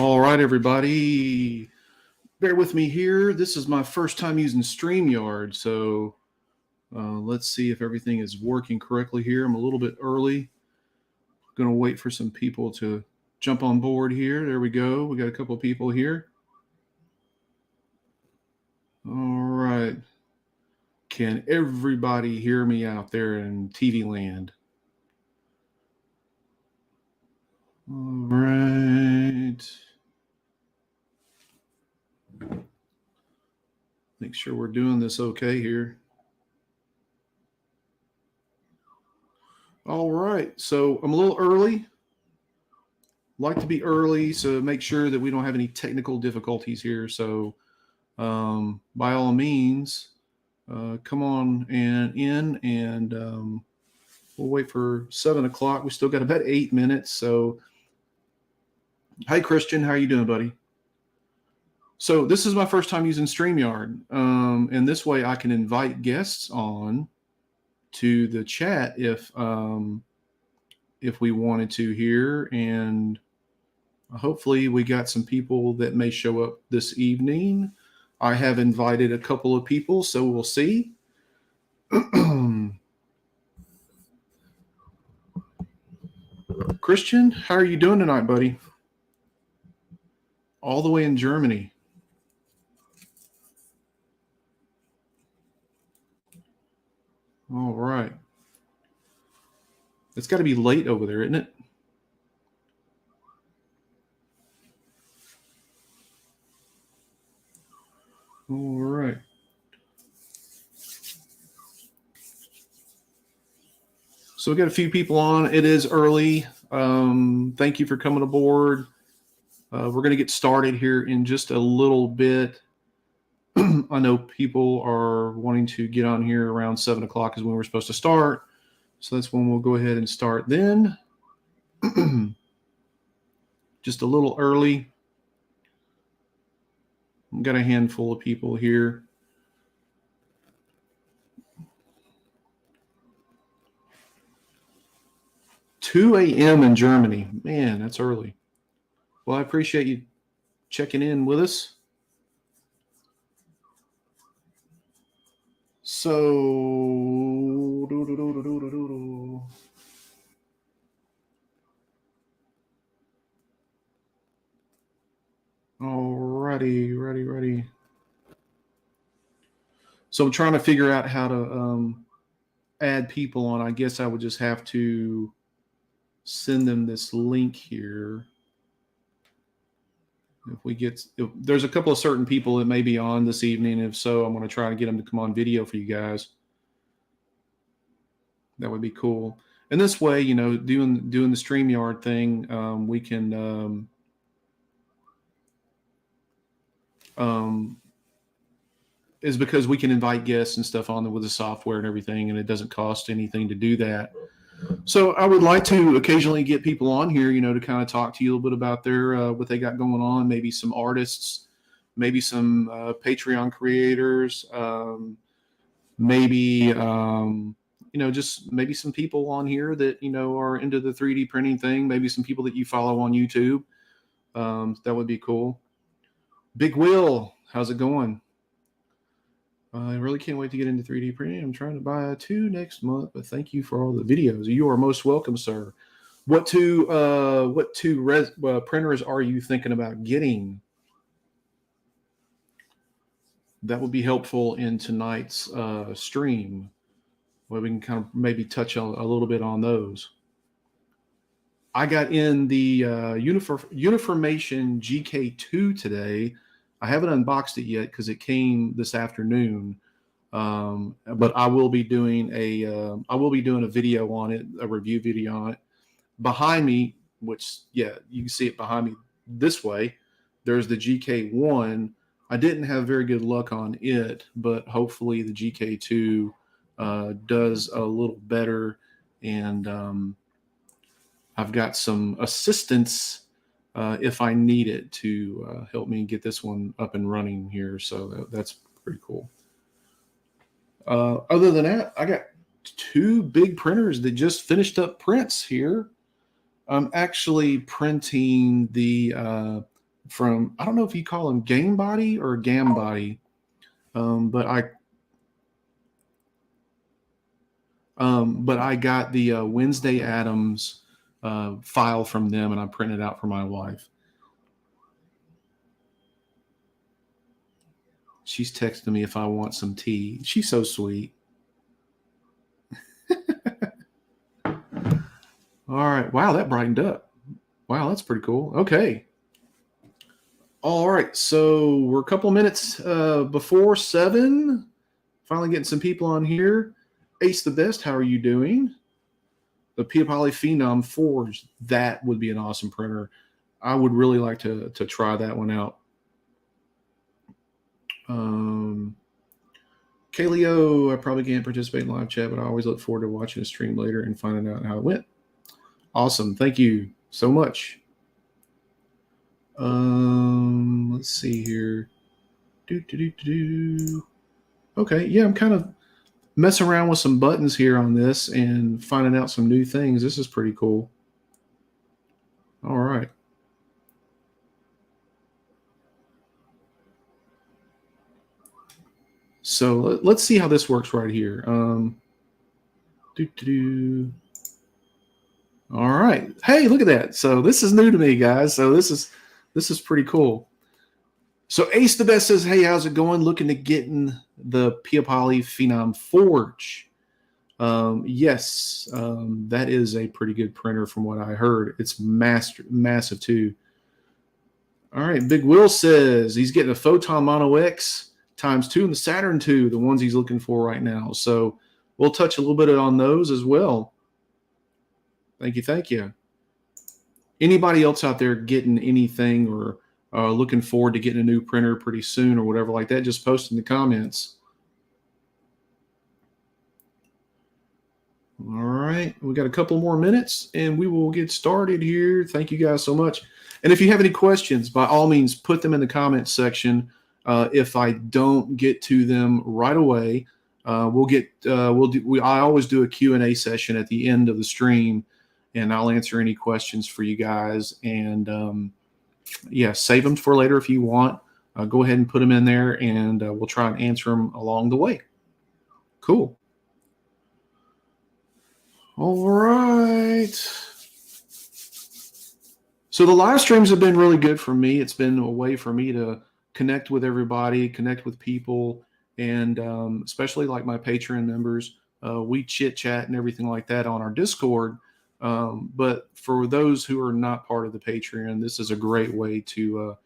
All right, everybody, bear with me here. This is my first time using StreamYard, so let's see if everything is working correctly here. I'm a little bit early. Going to wait for some people to jump on board here. There we go. We got a couple of people here. All right. Can everybody hear me out there in TV land? All right. Make sure we're doing this okay here. All right. So I'm a little early. Like to be early, so make sure that we don't have any technical difficulties here. So by all means, come on in and we'll wait for 7 o'clock. We still got about 8 minutes. So, hi, Christian. How are you doing, buddy? So this is my first time using StreamYard. And this way I can invite guests on to the chat if we wanted to here. And hopefully we got some people that may show up this evening. I have invited a couple of people, so we'll see. Christian, how are you doing tonight, buddy? All the way in Germany. All right. It's got to be late over there, isn't it? All right. So we got a few people on. It is early. Thank you for coming aboard. We're going to get started here in just a little bit. I know people are wanting to get on here around 7 o'clock is when we're supposed to start. So that's when we'll go ahead and start then. Just a little early. We've got a handful of people here. "2 a.m. in Germany." Man, that's early. Well, I appreciate you checking in with us. So, alrighty, ready. So I'm trying to figure out how to add people on. I guess I would just have to send them this link here. If there's a couple of certain people that may be on this evening. If so, I'm going to try to get them to come on video for you guys. That would be cool. And this way, you know, doing the StreamYard thing, we can is because we can invite guests and stuff on there with the software and everything, and it doesn't cost anything to do that. So I would like to occasionally get people on here, you know, to kind of talk to you a little bit about their what they got going on, maybe some artists, maybe some Patreon creators, maybe, you know, just maybe some people on here that, you know, are into the 3D printing thing, maybe some people that you follow on YouTube. That would be cool. Big Will, how's it going? I really can't wait to get into 3D printing. I'm trying to buy 2 next month, but thank you for all the videos. You are most welcome, sir. What two printers are you thinking about getting? That would be helpful in tonight's stream, where we can kind of maybe touch a little bit on those. I got in the Uniformation GK2 today. I haven't unboxed it yet because it came this afternoon, but I will be doing a video on it, a review video on it. Behind me, which you can see it behind me this way, there's the GK1. I didn't have very good luck on it, but hopefully the GK2 does a little better, and I've got some assistance if I need it to help me get this one up and running here. So that's pretty cool. Other than that, I got 2 big printers that just finished up prints here. I'm actually printing the from, I don't know if you call them Game Body or Gam Body, but I got the Wednesday Addams file from them, and I printed it out for my wife. She's texting me if I want some tea. She's so sweet. All right. Wow, that brightened up. Wow, that's pretty cool. Okay. All right. So we're a couple minutes before 7. Finally getting some people on here. Ace the Best, how are you doing? The Pia Poly Phenom Forge, that would be an awesome printer. I would really like to try that one out. Kaleo, I probably can't participate in live chat, but I always look forward to watching a stream later and finding out how it went. Awesome. Thank you so much. Let's see here. Okay, yeah, I'm kind of messing around with some buttons here on this and finding out some new things. This is pretty cool. All right. So let's see how this works right here. All right. Hey, look at that. So this is new to me, guys. So this is pretty cool. So Ace the Best says, hey, how's it going? Looking to get in the Pia Poly Phenom Forge. Yes, that is a pretty good printer from what I heard. It's massive too. All right. Big Will says he's getting a Photon Mono X ×2 and the Saturn II, the ones he's looking for right now. So we'll touch a little bit on those as well. Thank you. Thank you. Anybody else out there getting anything or looking forward to getting a new printer pretty soon or whatever like that, just post in the comments. All right. We got a couple more minutes and we will get started here. Thank you guys so much. And if you have any questions, by all means, put them in the comments section. If I don't get to them right away, I always do a Q&A session at the end of the stream, and I'll answer any questions for you guys. And yeah, save them for later if you want. Go ahead and put them in there, and we'll try and answer them along the way. Cool. All right. So the live streams have been really good for me. It's been a way for me to connect with everybody, connect with people, and especially like my Patreon members. We chit chat and everything like that on our Discord. But for those who are not part of the Patreon, this is a great way to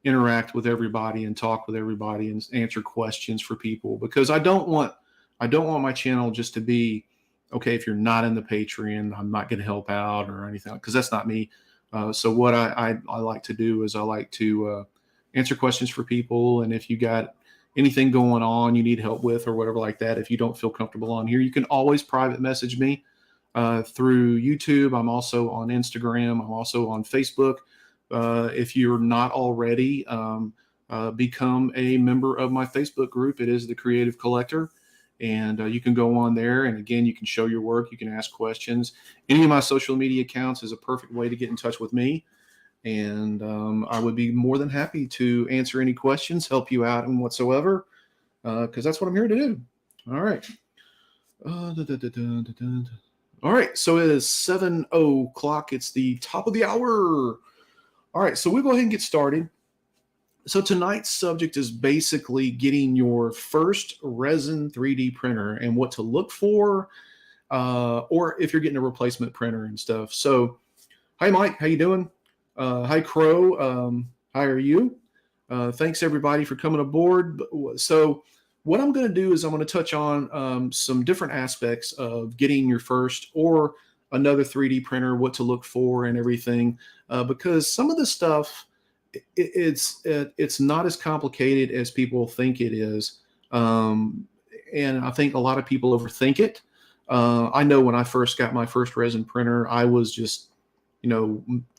interact with everybody and talk with everybody and answer questions for people, because I don't want my channel just to be, okay, if you're not in the Patreon, I'm not going to help out or anything, because that's not me. So what I like to do is I like to answer questions for people. And if you got anything going on you need help with or whatever like that, if you don't feel comfortable on here, you can always private message me through YouTube. I'm also on Instagram. I'm also on Facebook. If you're not already, become a member of my Facebook group. It is The Creative Collector. And you can go on there, and again, you can show your work. You can ask questions. Any of my social media accounts is a perfect way to get in touch with me. And I would be more than happy to answer any questions, help you out in whatsoever, because that's what I'm here to do. All right. All right. So it is 7:00. It's the top of the hour. All right. So we'll go ahead and get started. So tonight's subject is basically getting your first resin 3D printer and what to look for, or if you're getting a replacement printer and stuff. So, hi, Mike. How you doing? Hi, Crow. How are you? Thanks, everybody, for coming aboard. So what I'm going to do is I'm going to touch on some different aspects of getting your first or another 3D printer, what to look for and everything, because some of the stuff, it's not as complicated as people think it is. And I think a lot of people overthink it. I know when I first got my first resin printer, I was just,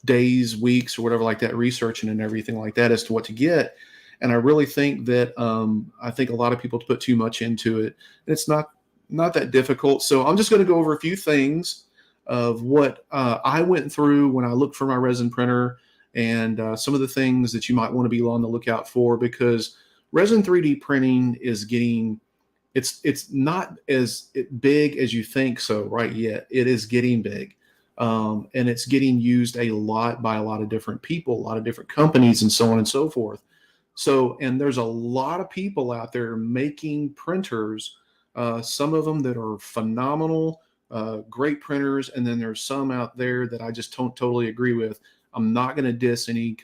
days, weeks, or whatever like that, researching and everything like that as to what to get. And I really think that I think a lot of people put too much into it. It's not that difficult. So I'm just going to go over a few things of what I went through when I looked for my resin printer, and some of the things that you might want to be on the lookout for, because resin 3D printing is getting, it's not as big as you think so right yet. It is getting big. And it's getting used a lot by a lot of different people, a lot of different companies, and so on and so forth. So, and there's a lot of people out there making printers, some of them that are phenomenal, great printers. And then there's some out there that I just don't totally agree with. I'm not going to diss any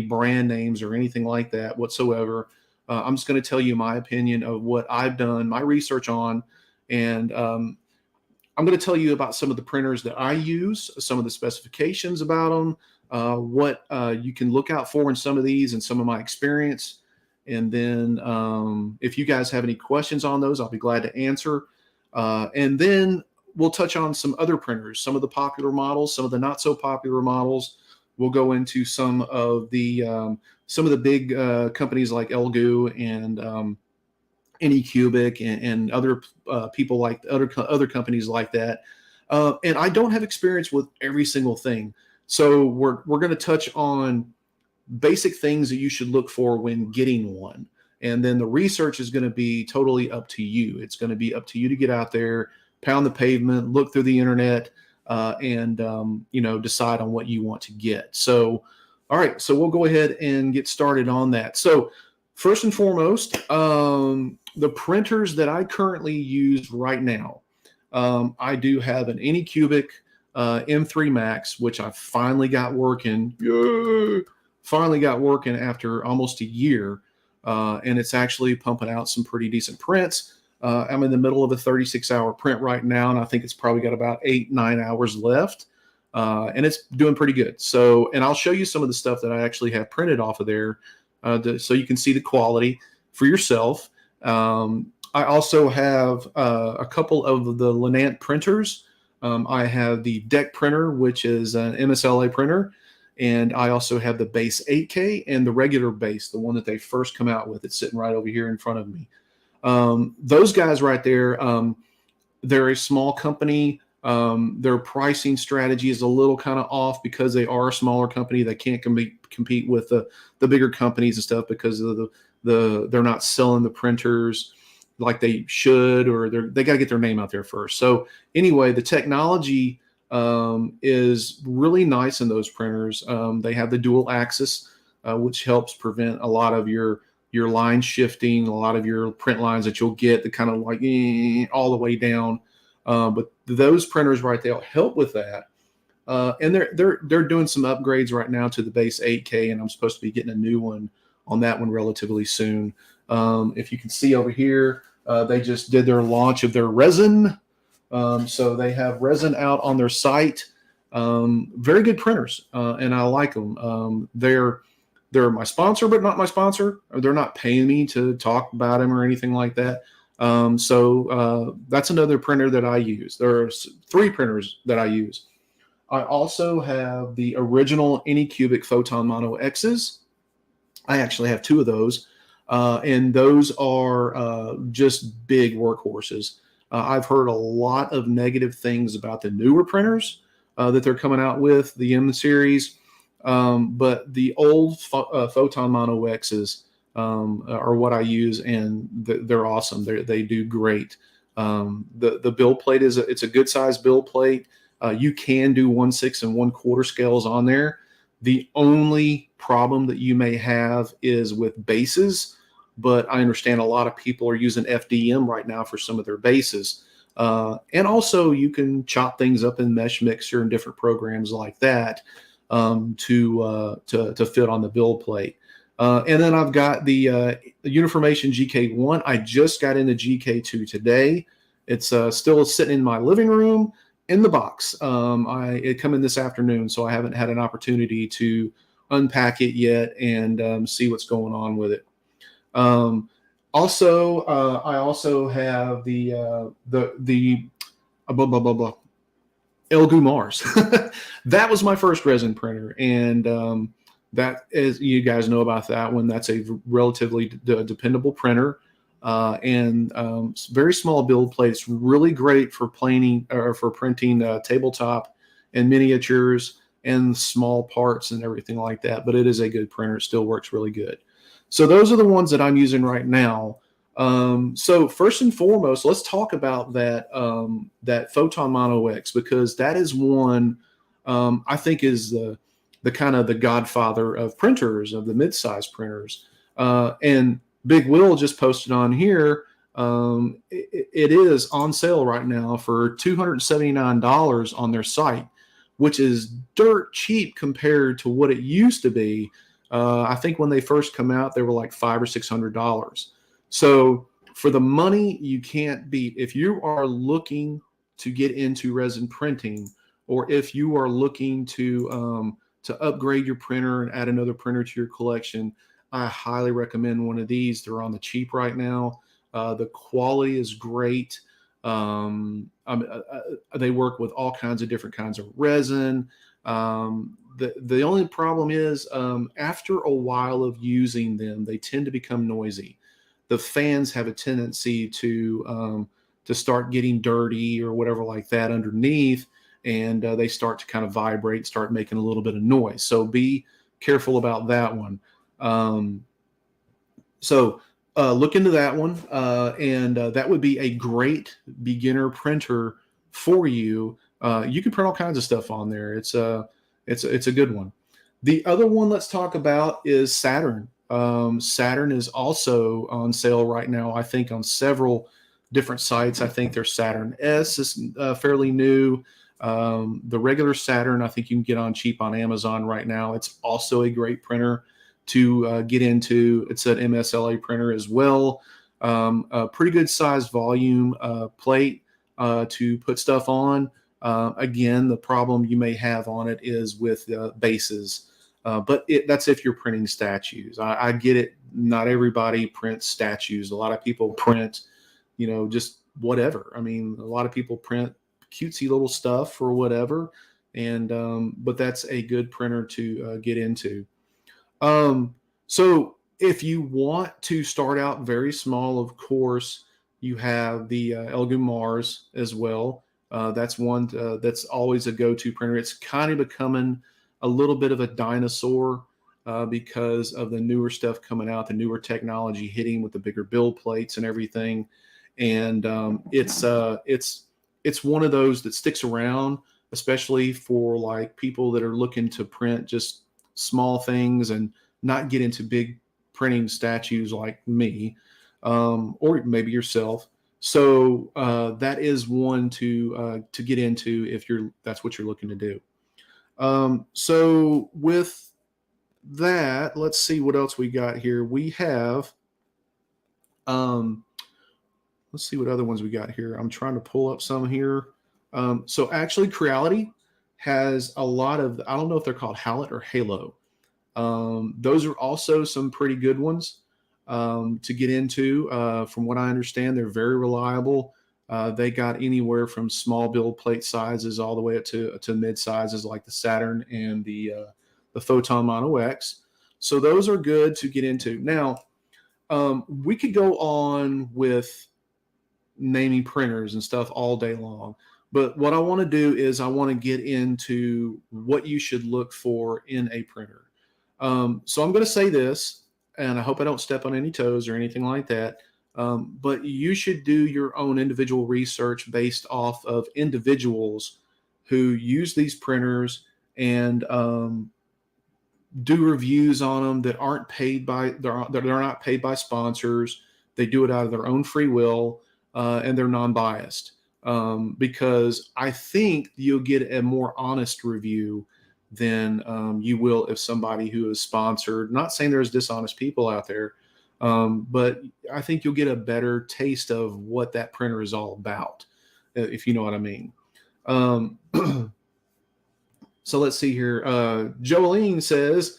brand names or anything like that whatsoever. I'm just going to tell you my opinion of what I've done, my research on, and I'm going to tell you about some of the printers that I use, some of the specifications about them, what you can look out for in some of these, and some of my experience. And then if you guys have any questions on those, I'll be glad to answer. And then we'll touch on some other printers, some of the popular models, some of the not so popular models. We'll go into some of the big companies like Elgu and Anycubic and other people like other companies like that. And I don't have experience with every single thing. So we're going to touch on basic things that you should look for when getting one. And then the research is going to be totally up to you. It's going to be up to you to get out there, pound the pavement, look through the internet, and decide on what you want to get. So, all right, so we'll go ahead and get started on that. So first and foremost, the printers that I currently use right now, I do have an Anycubic M3 Max, which I finally got working. Yay! Finally got working after almost a year, and it's actually pumping out some pretty decent prints. I'm in the middle of a 36-hour print right now, and I think it's probably got about 8-9 hours left, and it's doing pretty good. So, and I'll show you some of the stuff that I actually have printed off of there, so you can see the quality for yourself. I also have a couple of the Lenant printers. I have the Deck printer, which is an MSLA printer, and I also have the Base 8K and the regular base, the one that they first come out with. It's sitting right over here in front of me. Those guys right there, they're a small company. Their pricing strategy is a little kind of off because they are a smaller company. They can't compete with the bigger companies and stuff because of they're not selling the printers like they should, or they got to get their name out there first. So anyway, the technology is really nice in those printers. They have the dual axis, which helps prevent a lot of your line shifting, a lot of your print lines that you'll get that kind of like all the way down. But those printers right there help with that. And they're doing some upgrades right now to the Base 8K, and I'm supposed to be getting a new one on that one relatively soon. If you can see over here, they just did their launch of their Resin. So they have Resin out on their site. Very good printers, and I like them. They're my sponsor, but not my sponsor. They're not paying me to talk about them or anything like that. So that's another printer that I use. There's 3 printers that I use. I also have the original Anycubic Photon Mono X's. I actually have 2 of those, and those are just big workhorses. I've heard a lot of negative things about the newer printers that they're coming out with, the M series, but the old Photon Mono X's are what I use, and they're awesome. They do great. The build plate it's a good size build plate. You can do 1/6 and 1/4 scales on there. The only problem that you may have is with bases, but I understand a lot of people are using FDM right now for some of their bases. And also you can chop things up in Mesh Mixer and different programs like that to fit on the build plate. And then I've got the Uniformation GK1. I just got into GK2 today. It's still sitting in my living room in the box. It come in this afternoon, so I haven't had an opportunity to unpack it yet and see what's going on with it. I also have the Elgu Mars. That was my first resin printer, and that is, you guys know about that one. That's a relatively dependable printer, and very small build plate. It's really great for planing or for printing tabletop and miniatures. and small parts and everything like that. But it is a good printer. It still works really good. So those are the ones that I'm using right now. So first and foremost, let's talk about that Photon Mono X, because that is one I think is the kind of the godfather of printers, of the mid-size printers. And Big Will just posted on here. It is on sale right now for $279 on their site, which is dirt cheap compared to what it used to be. I think when they first come out, they were like $500 or $600. So for the money, you can't beat. If you are looking to get into resin printing, or if you are looking to upgrade your printer and add another printer to your collection, I highly recommend one of these. They're on the cheap right now. The quality is great. They work with all kinds of different kinds of resin. The only problem is after a while of using them, they tend to become noisy. The fans have a tendency to start getting dirty or whatever like that underneath, and they start to kind of vibrate, start making a little bit of noise. So be careful about that one. So look into that one, and that would be a great beginner printer for you. You can print all kinds of stuff on there. It's a good one. The other one let's talk about is Saturn. Saturn is also on sale right now, I think, on several different sites. I think their Saturn S is fairly new. The regular Saturn, I think you can get on cheap on Amazon right now. It's also a great printer to get into. It's an MSLA printer as well. A pretty good size volume plate to put stuff on. Again, the problem you may have on it is with bases. But that's if you're printing statues. I get it. Not everybody prints statues. A lot of people print, just whatever. I mean, a lot of people print cutesy little stuff or whatever. And but that's a good printer to get into. So if you want to start out very small, of course, you have the Elegoo Mars as well. That's one that's always a go-to printer. It's kind of becoming a little bit of a dinosaur because of the newer stuff coming out, the newer technology hitting with the bigger build plates and everything. And it's one of those that sticks around, especially for like people that are looking to print just small things and not get into big printing statues like me, or maybe yourself. So that is one to get into if that's what you're looking to do. So with that, let's see what else we got here. We have, let's see what other ones we got here. I'm trying to pull up some here. So actually, Creality has a lot of, I don't know if they're called Hallett or Halo. Those are also some pretty good ones to get into. From what I understand, they're very reliable. They got anywhere from small build plate sizes all the way up to mid sizes like the Saturn and the Photon Mono X. So those are good to get into. Now, we could go on with naming printers and stuff all day long. But what I want to do is I want to get into what you should look for in a printer. So I'm going to say this, and I hope I don't step on any toes or anything like that. But you should do your own individual research based off of individuals who use these printers and do reviews on them that aren't paid by, they're not paid by sponsors. They do it out of their own free will, and they're non-biased. Because I think you'll get a more honest review than you will if somebody who is sponsored. Not saying there's dishonest people out there, but I think you'll get a better taste of what that printer is all about, if you know what I mean. So let's see here. Joeline says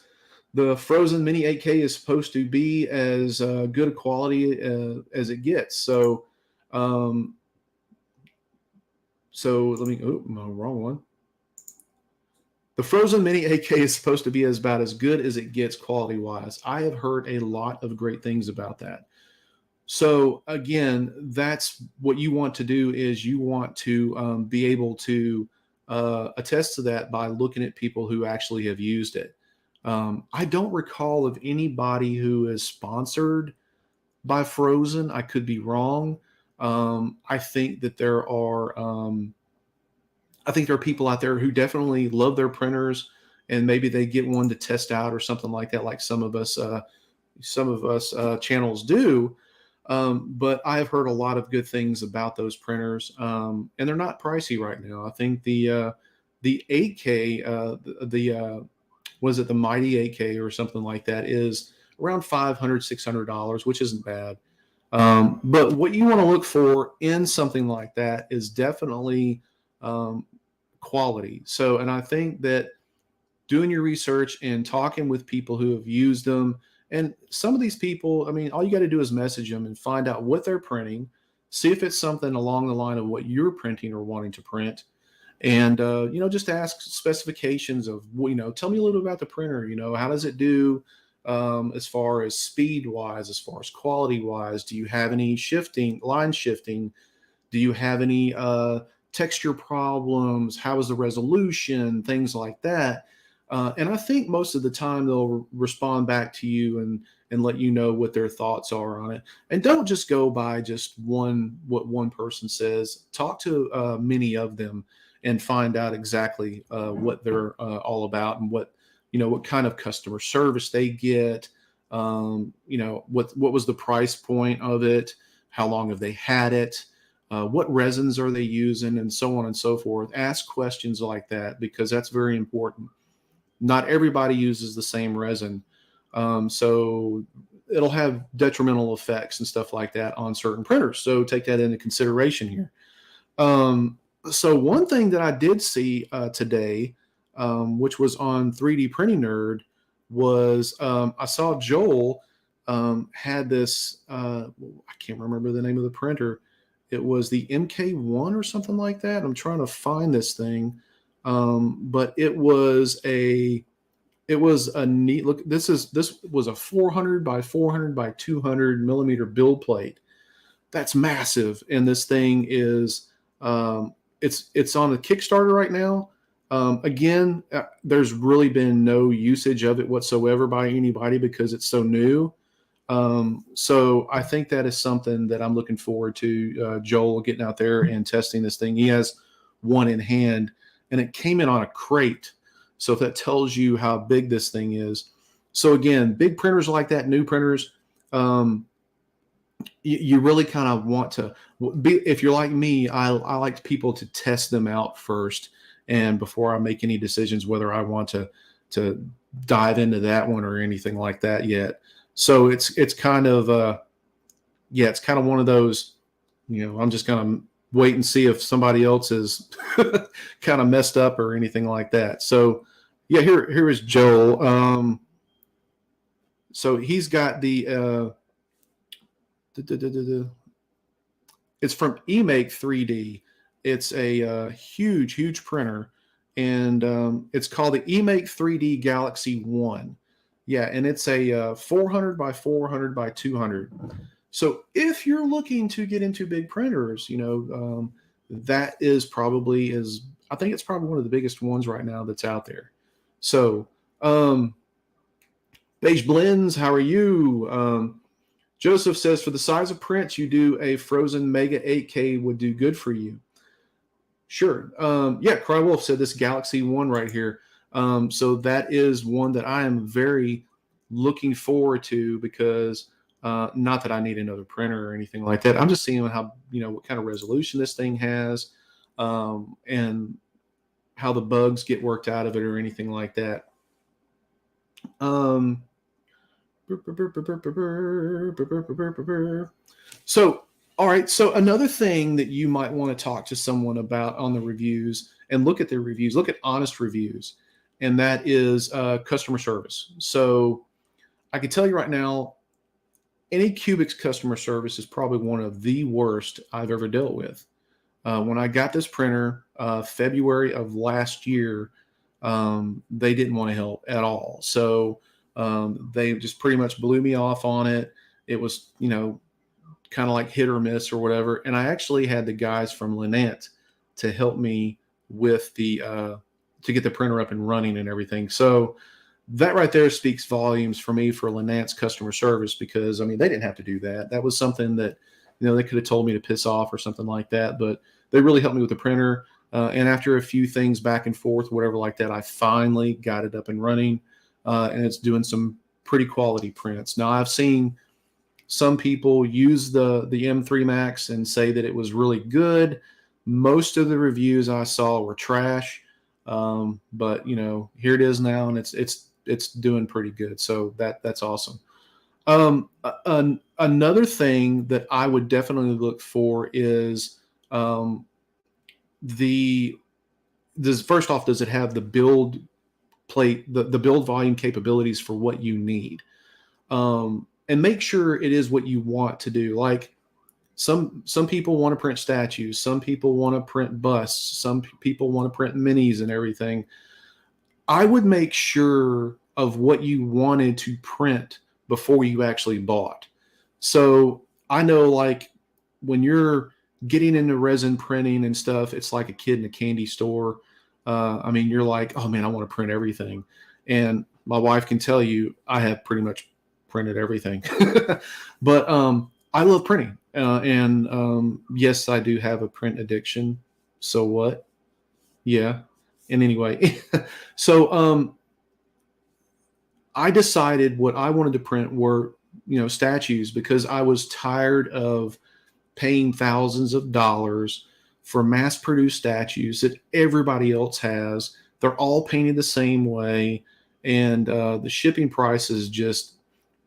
the Frozen Mini 8K is supposed to be as good a quality as it gets. So, let me, no, wrong one. The Frozen Mini 8K is supposed to be about as good as it gets quality-wise. I have heard a lot of great things about that. So again, that's what you want to do is you want to be able to attest to that by looking at people who actually have used it. I don't recall of anybody who is sponsored by Frozen. I could be wrong. I think that there are people out there who definitely love their printers, and maybe they get one to test out or something like that, like some of us channels do. But I have heard a lot of good things about those printers, and they're not pricey right now. I think the 8K, was it the Mighty 8K or something like that, is around $500-$600, which isn't bad. But what you want to look for in something like that is definitely quality. So, and I think that doing your research and talking with people who have used them, and some of these people, I mean, all you got to do is message them and find out what they're printing, see if it's something along the line of what you're printing or wanting to print. And, just ask specifications of, tell me a little bit about the printer, how does it do as far as speed wise, as far as quality wise? Do you have any line shifting? Do you have any texture problems? How is the resolution? Things like that. And I think most of the time they'll respond back to you and let you know what their thoughts are on it. And don't just go by just what one person says. Talk to many of them and find out exactly what they're all about, and what kind of customer service they get. What was the price point of it? How long have they had it? What resins are they using, and so on and so forth. Ask questions like that, because that's very important. Not everybody uses the same resin. So it'll have detrimental effects and stuff like that on certain printers. So take that into consideration here. So one thing that I did see today, which was on 3D Printing Nerd, was I saw Joel had this, I can't remember the name of the printer. It was the MK1 or something like that. I'm trying to find this thing. But it was a neat look. This was a 400 by 400 by 200 millimeter build plate. That's massive. And this thing is, it's on a Kickstarter right now. Again, there's really been no usage of it whatsoever by anybody because it's so new. So I think that is something that I'm looking forward to, Joel getting out there and testing this thing. He has one in hand, and it came in on a crate. So if that tells you how big this thing is. So again, big printers like that, new printers, you really kind of want to be, if you're like me, I like people to test them out first, and before I make any decisions whether I want to dive into that one or anything like that yet. So it's kind of it's kind of one of those, I'm just going to wait and see if somebody else is kind of messed up or anything like that. So yeah, here is Joel. So he's got the it's from eMake 3D. It's a huge printer, and it's called the eMake 3D Galaxy 1. Yeah, and it's a 400 by 400 by 200. So if you're looking to get into big printers, that is probably I think it's probably one of the biggest ones right now that's out there. So, Beige Blends, how are you? Joseph says, for the size of prints you do, a Frozen Mega 8K would do good for you. Sure. Yeah, Crywolf said this Galaxy 1 right here. So that is one that I am very looking forward to, because not that I need another printer or anything like that. I'm just seeing how, what kind of resolution this thing has, and how the bugs get worked out of it or anything like that. So, all right. So another thing that you might want to talk to someone about on the reviews, and look at their reviews, look at honest reviews, and that is customer service. So I can tell you right now, Anycubic's customer service is probably one of the worst I've ever dealt with. When I got this printer, February of last year, they didn't want to help at all. So they just pretty much blew me off on it. It was, kind of like hit or miss or whatever. And I actually had the guys from Lynette to help me with the to get the printer up and running and everything. So that right there speaks volumes for me for Lynance customer service, because I mean, they didn't have to do that. That was something that, they could have told me to piss off or something like that, but they really helped me with the printer. And after a few things back and forth, whatever like that, I finally got it up and running, and it's doing some pretty quality prints. Now, I've seen some people use the M3 Max and say that it was really good. Most of the reviews I saw were trash, but here it is now, and it's doing pretty good. So that's awesome. Another thing that I would definitely look for is first off, does it have the build plate, the build volume capabilities for what you need? And make sure it is what you want to do. Like some people want to print statues, some people want to print busts, some people want to print minis and everything. I would make sure of what you wanted to print before you actually bought. So I know, like, when you're getting into resin printing and stuff, it's like a kid in a candy store. I mean, you're like, oh man, I want to print everything. And my wife can tell you, I have pretty much printed everything. But I love printing. And yes, I do have a print addiction. So what? Yeah. And anyway, so I decided what I wanted to print were, statues, because I was tired of paying thousands of dollars for mass-produced statues that everybody else has. They're all painted the same way, and the shipping prices just.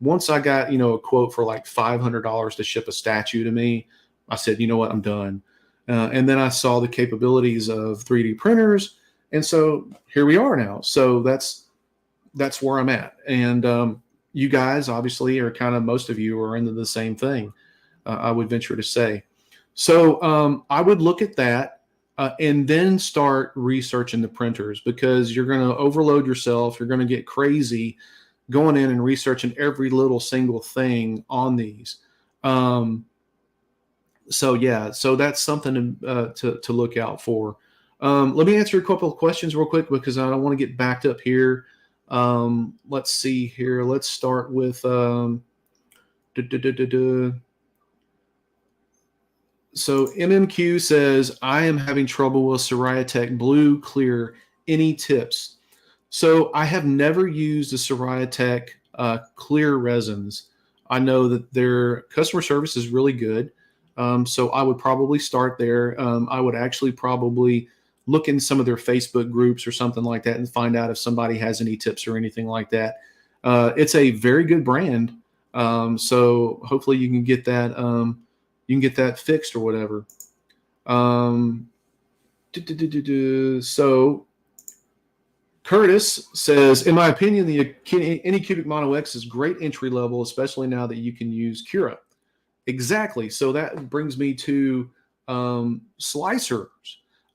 Once I got, a quote for like $500 to ship a statue to me, I said, you know what, I'm done. And then I saw the capabilities of 3D printers, and so here we are now. So that's where I'm at. And you guys obviously are most of you are into the same thing, I would venture to say. So I would look at that and then start researching the printers, because you're going to overload yourself. You're going to get crazy going in and researching every little single thing on these. So yeah, so that's something to look out for. Let me answer a couple of questions real quick, because I don't want to get backed up here. Let's see here. Let's start with so MMQ says, I am having trouble with Soraya Tech Blue Clear. Any tips? So I have never used the Soraya Tech clear resins. I know that their customer service is really good. So I would probably start there. I would actually probably look in some of their Facebook groups or something like that and find out if somebody has any tips or anything like that. It's a very good brand. So hopefully you can get that fixed or whatever. So Curtis says, in my opinion, the Anycubic Mono X is great entry level, especially now that you can use Cura. Exactly. So that brings me to slicers.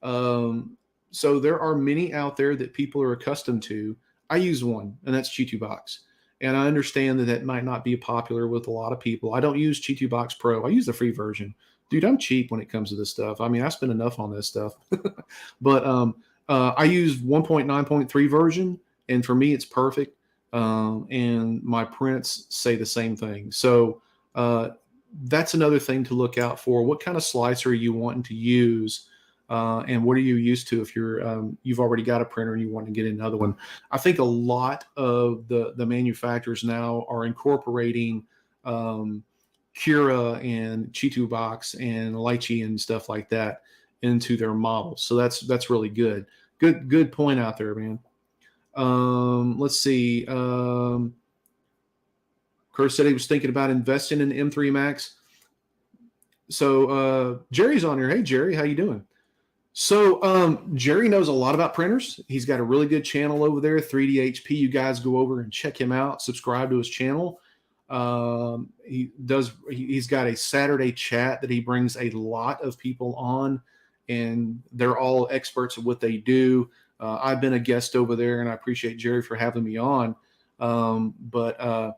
So there are many out there that people are accustomed to. I use one, and that's Chi2Box. And I understand that might not be popular with a lot of people. I don't use Chi2Box Pro. I use the free version. Dude, I'm cheap when it comes to this stuff. I mean, I spend enough on this stuff. But I use 1.9.3 version, and for me, it's perfect. And my prints say the same thing. So that's another thing to look out for. What kind of slicer are you wanting to use? And what are you used to if you've already got a printer and you want to get another one? I think a lot of the manufacturers now are incorporating Cura and Chi2Box and Lychee and stuff like that into their models. So that's really good. Good point out there, man. Let's see. Kurt said he was thinking about investing in the M3 Max. So Jerry's on here. Hey, Jerry, how you doing? So Jerry knows a lot about printers. He's got a really good channel over there, 3DHP. You guys go over and check him out. Subscribe to his channel. He's got a Saturday chat that he brings a lot of people on, and they're all experts at what they do. I've been a guest over there, and I appreciate Jerry for having me on. But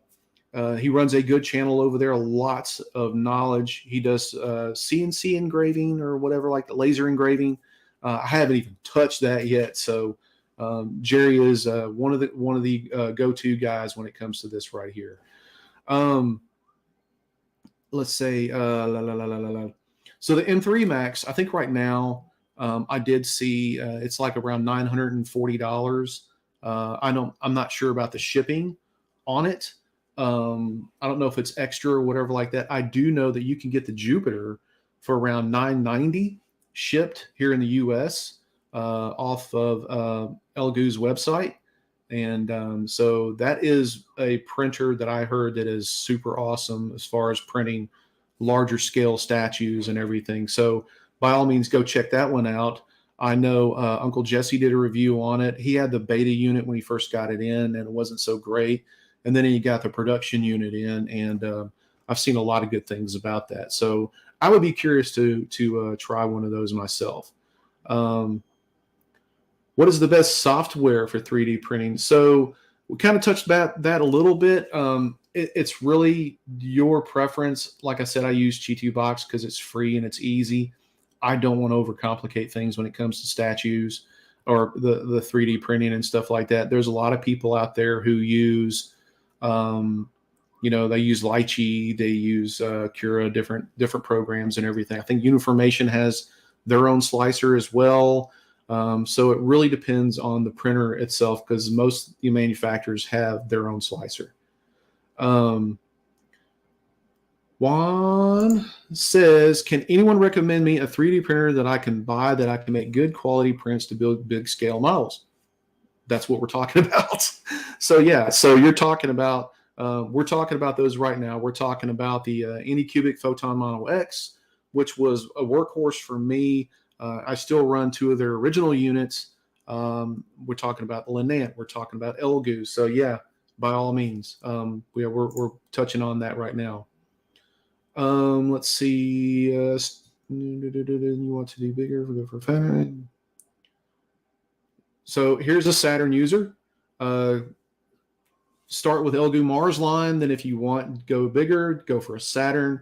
he runs a good channel over there, lots of knowledge. He does CNC engraving or whatever, like the laser engraving. I haven't even touched that yet. So Jerry is one of the go-to guys when it comes to this right here. Let's say so the M3 Max, I think right now I did see it's like around $940. I'm not sure about the shipping on it. I don't know if it's extra or whatever like that. I do know that you can get the Jupiter for around $990 shipped here in the U.S. Off of Elgu's website. And so that is a printer that I heard that is super awesome as far as printing larger scale statues and everything. So by all means, go check that one out. I know Uncle Jesse did a review on it. He had the beta unit when he first got it in, and it wasn't so great. And then he got the production unit in, and I've seen a lot of good things about that. So I would be curious to try one of those myself. What is the best software for 3D printing? So we kind of touched that a little bit. It's really your preference. Like I said, I use Chi2Box because it's free and it's easy. I don't want to overcomplicate things when it comes to statues or the 3D printing and stuff like that. There's a lot of people out there who use, they use Lychee, they use Cura, different programs and everything. I think Uniformation has their own slicer as well. So it really depends on the printer itself because most manufacturers have their own slicer. Juan says, can anyone recommend me a 3D printer that I can buy that I can make good quality prints to build big scale models? That's what we're talking about. So yeah, so you're talking about, we're talking about those right now. We're talking about the Anycubic Photon Mono X, which was a workhorse for me. I still run two of their original units. We're talking about Lynette. We're talking about Elgu. So yeah, by all means, we're touching on that right now. Let's see. You want to do bigger? We'll go for fatter. So here's a Saturn user. Start with Elgu Mars line. Then if you want go bigger, go for a Saturn.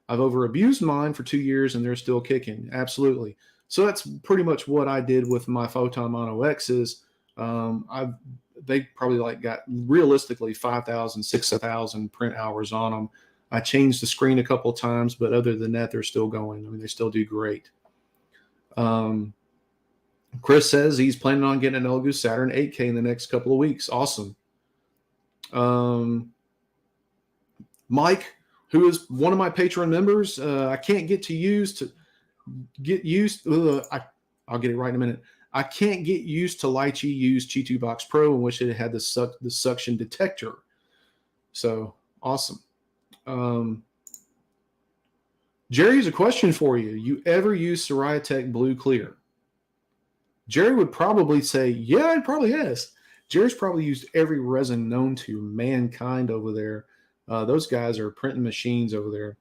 I've over abused mine for 2 years and they're still kicking. Absolutely. So that's pretty much what I did with my Photon Mono X's. They probably got realistically 5,000, 6,000 print hours on them. I changed the screen a couple of times, but other than that, they're still going. I mean, they still do great. Chris says he's planning on getting an Elgu Saturn 8K in the next couple of weeks. Awesome. Mike, who is one of my Patreon members, I can't get used. I'll get it right in a minute. I can't get used to Lychee use Chi2Box Pro, in which it had the suction detector. So awesome. Jerry has a question for you. You ever use Soraya Tech Blue Clear? Jerry would probably say, yeah, it probably has. Jerry's probably used every resin known to mankind over there. Those guys are printing machines over there.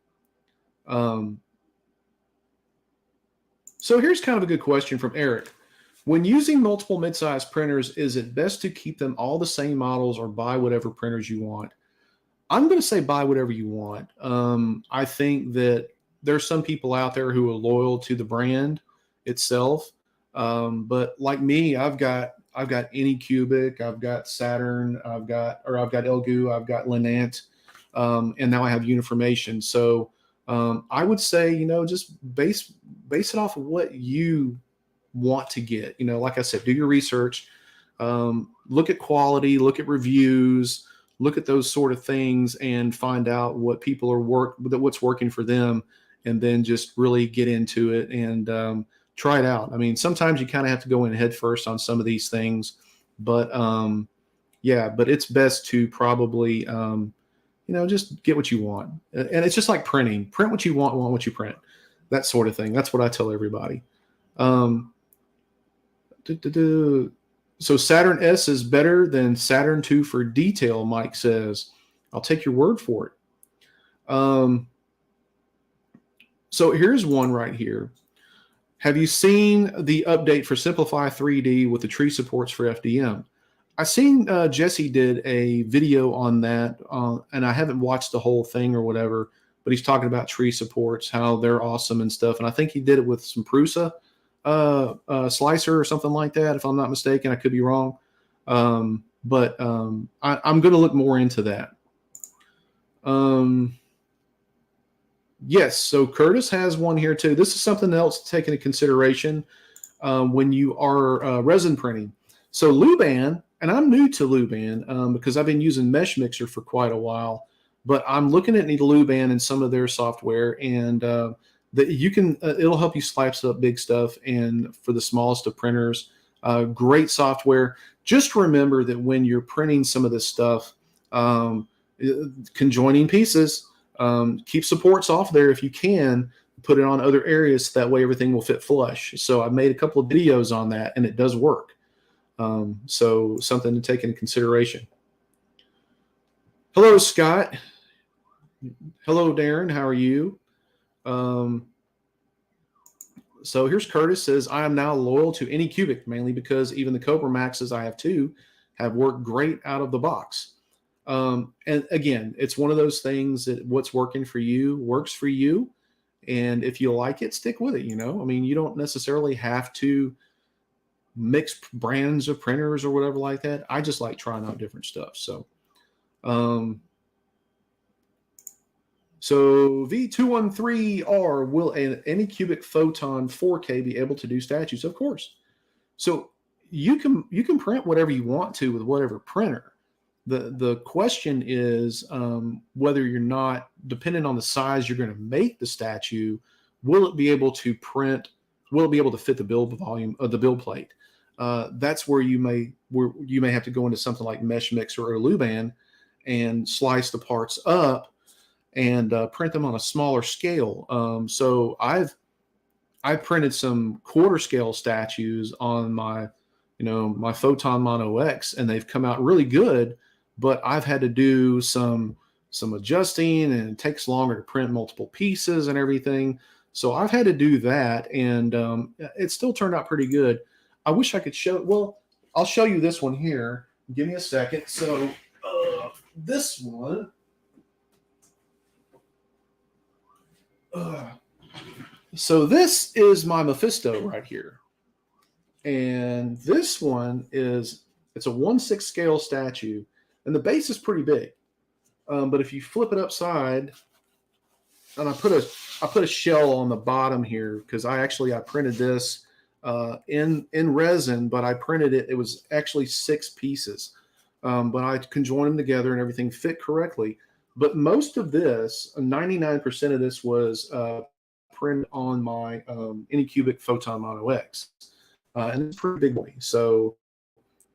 So here's kind of a good question from Eric. When using multiple mid-size printers, is it best to keep them all the same models or buy whatever printers you want? I'm going to say buy whatever you want. I think that there's some people out there who are loyal to the brand itself. But like me, I've got Anycubic, I've got Saturn, I've got Elgu, I've got Lynette, and now I have Uniformation. So I would say, just base it off of what you want to get. Like I said, do your research, look at quality, look at reviews, look at those sort of things, and find out what people what's working for them, and then just really get into it and try it out. I mean, sometimes you kind of have to go in head first on some of these things, but but it's best to probably just get what you want. And it's just like printing. Print what you want what you print. That sort of thing. That's what I tell everybody. So Saturn S is better than Saturn II for detail, Mike says. I'll take your word for it. So here's one right here. Have you seen the update for Simplify 3D with the tree supports for FDM? I seen Jesse did a video on that, and I haven't watched the whole thing or whatever, but he's talking about tree supports, how they're awesome and stuff. And I think he did it with some Prusa. slicer or something like that, if I'm not mistaken. I could be wrong. But I'm going to look more into that. Yes, so Curtis has one here too. This is something else to take into consideration when you are resin printing. So Luban, and I'm new to Luban because I've been using Mesh Mixer for quite a while, but I'm looking at Luban and some of their software, and that you can it'll help you slice up big stuff, and for the smallest of printers, great software. Just remember that when you're printing some of this stuff, conjoining pieces, keep supports off there if you can. Put it on other areas so that way everything will fit flush. So I've made a couple of videos on that, and it does work. So something to take into consideration. Hello, Scott. Hello, Darren. How are you? So here's Curtis says, I am now loyal to Anycubic, mainly because even the Cobra Maxes I have too have worked great out of the box. And again, it's one of those things that what's working for you works for you. And if you like it, stick with it. I mean, you don't necessarily have to mix brands of printers or whatever like that. I just like trying out different stuff. So V213R, will an Anycubic Photon 4K be able to do statues? Of course. So you can print whatever you want to with whatever printer. The question is whether you're not, depending on the size you're going to make the statue, will it be able to print? Will it be able to fit the build volume of the build plate? That's where you may have to go into something like Mesh Mixer or Luban and slice the parts up and print them on a smaller scale. So I've printed some quarter scale statues on my Photon Mono X, and they've come out really good. But I've had to do some adjusting, and it takes longer to print multiple pieces and everything. So I've had to do that, and it still turned out pretty good. I wish I could show. Well, I'll show you this one here. Give me a second. So this one. So this is my Mephisto right here, and this one it's a 1/6 scale statue. And the base is pretty big, but if you flip it upside, and I put a shell on the bottom here because I printed this in resin, but I printed it. It was actually 6 pieces, but I conjoined them together and everything fit correctly. But most of this, 99% of this, was printed on my Anycubic Photon Mono X, and it's a pretty big boy. So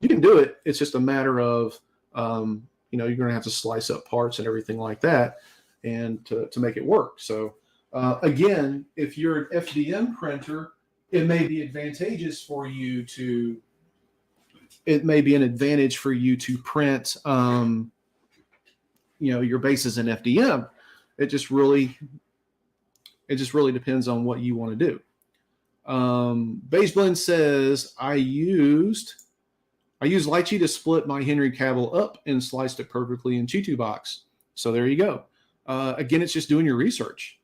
you can do it. It's just a matter of you're going to have to slice up parts and everything like that, and to make it work. So again, if you're an FDM printer, it may be advantageous for you to. It may be an advantage for you to print, your bases in FDM. It just really depends on what you want to do. Beige Blend says, I used Lychee to split my Henry Cavill up and sliced it perfectly in Chitu box. So there you go. Again, it's just doing your research.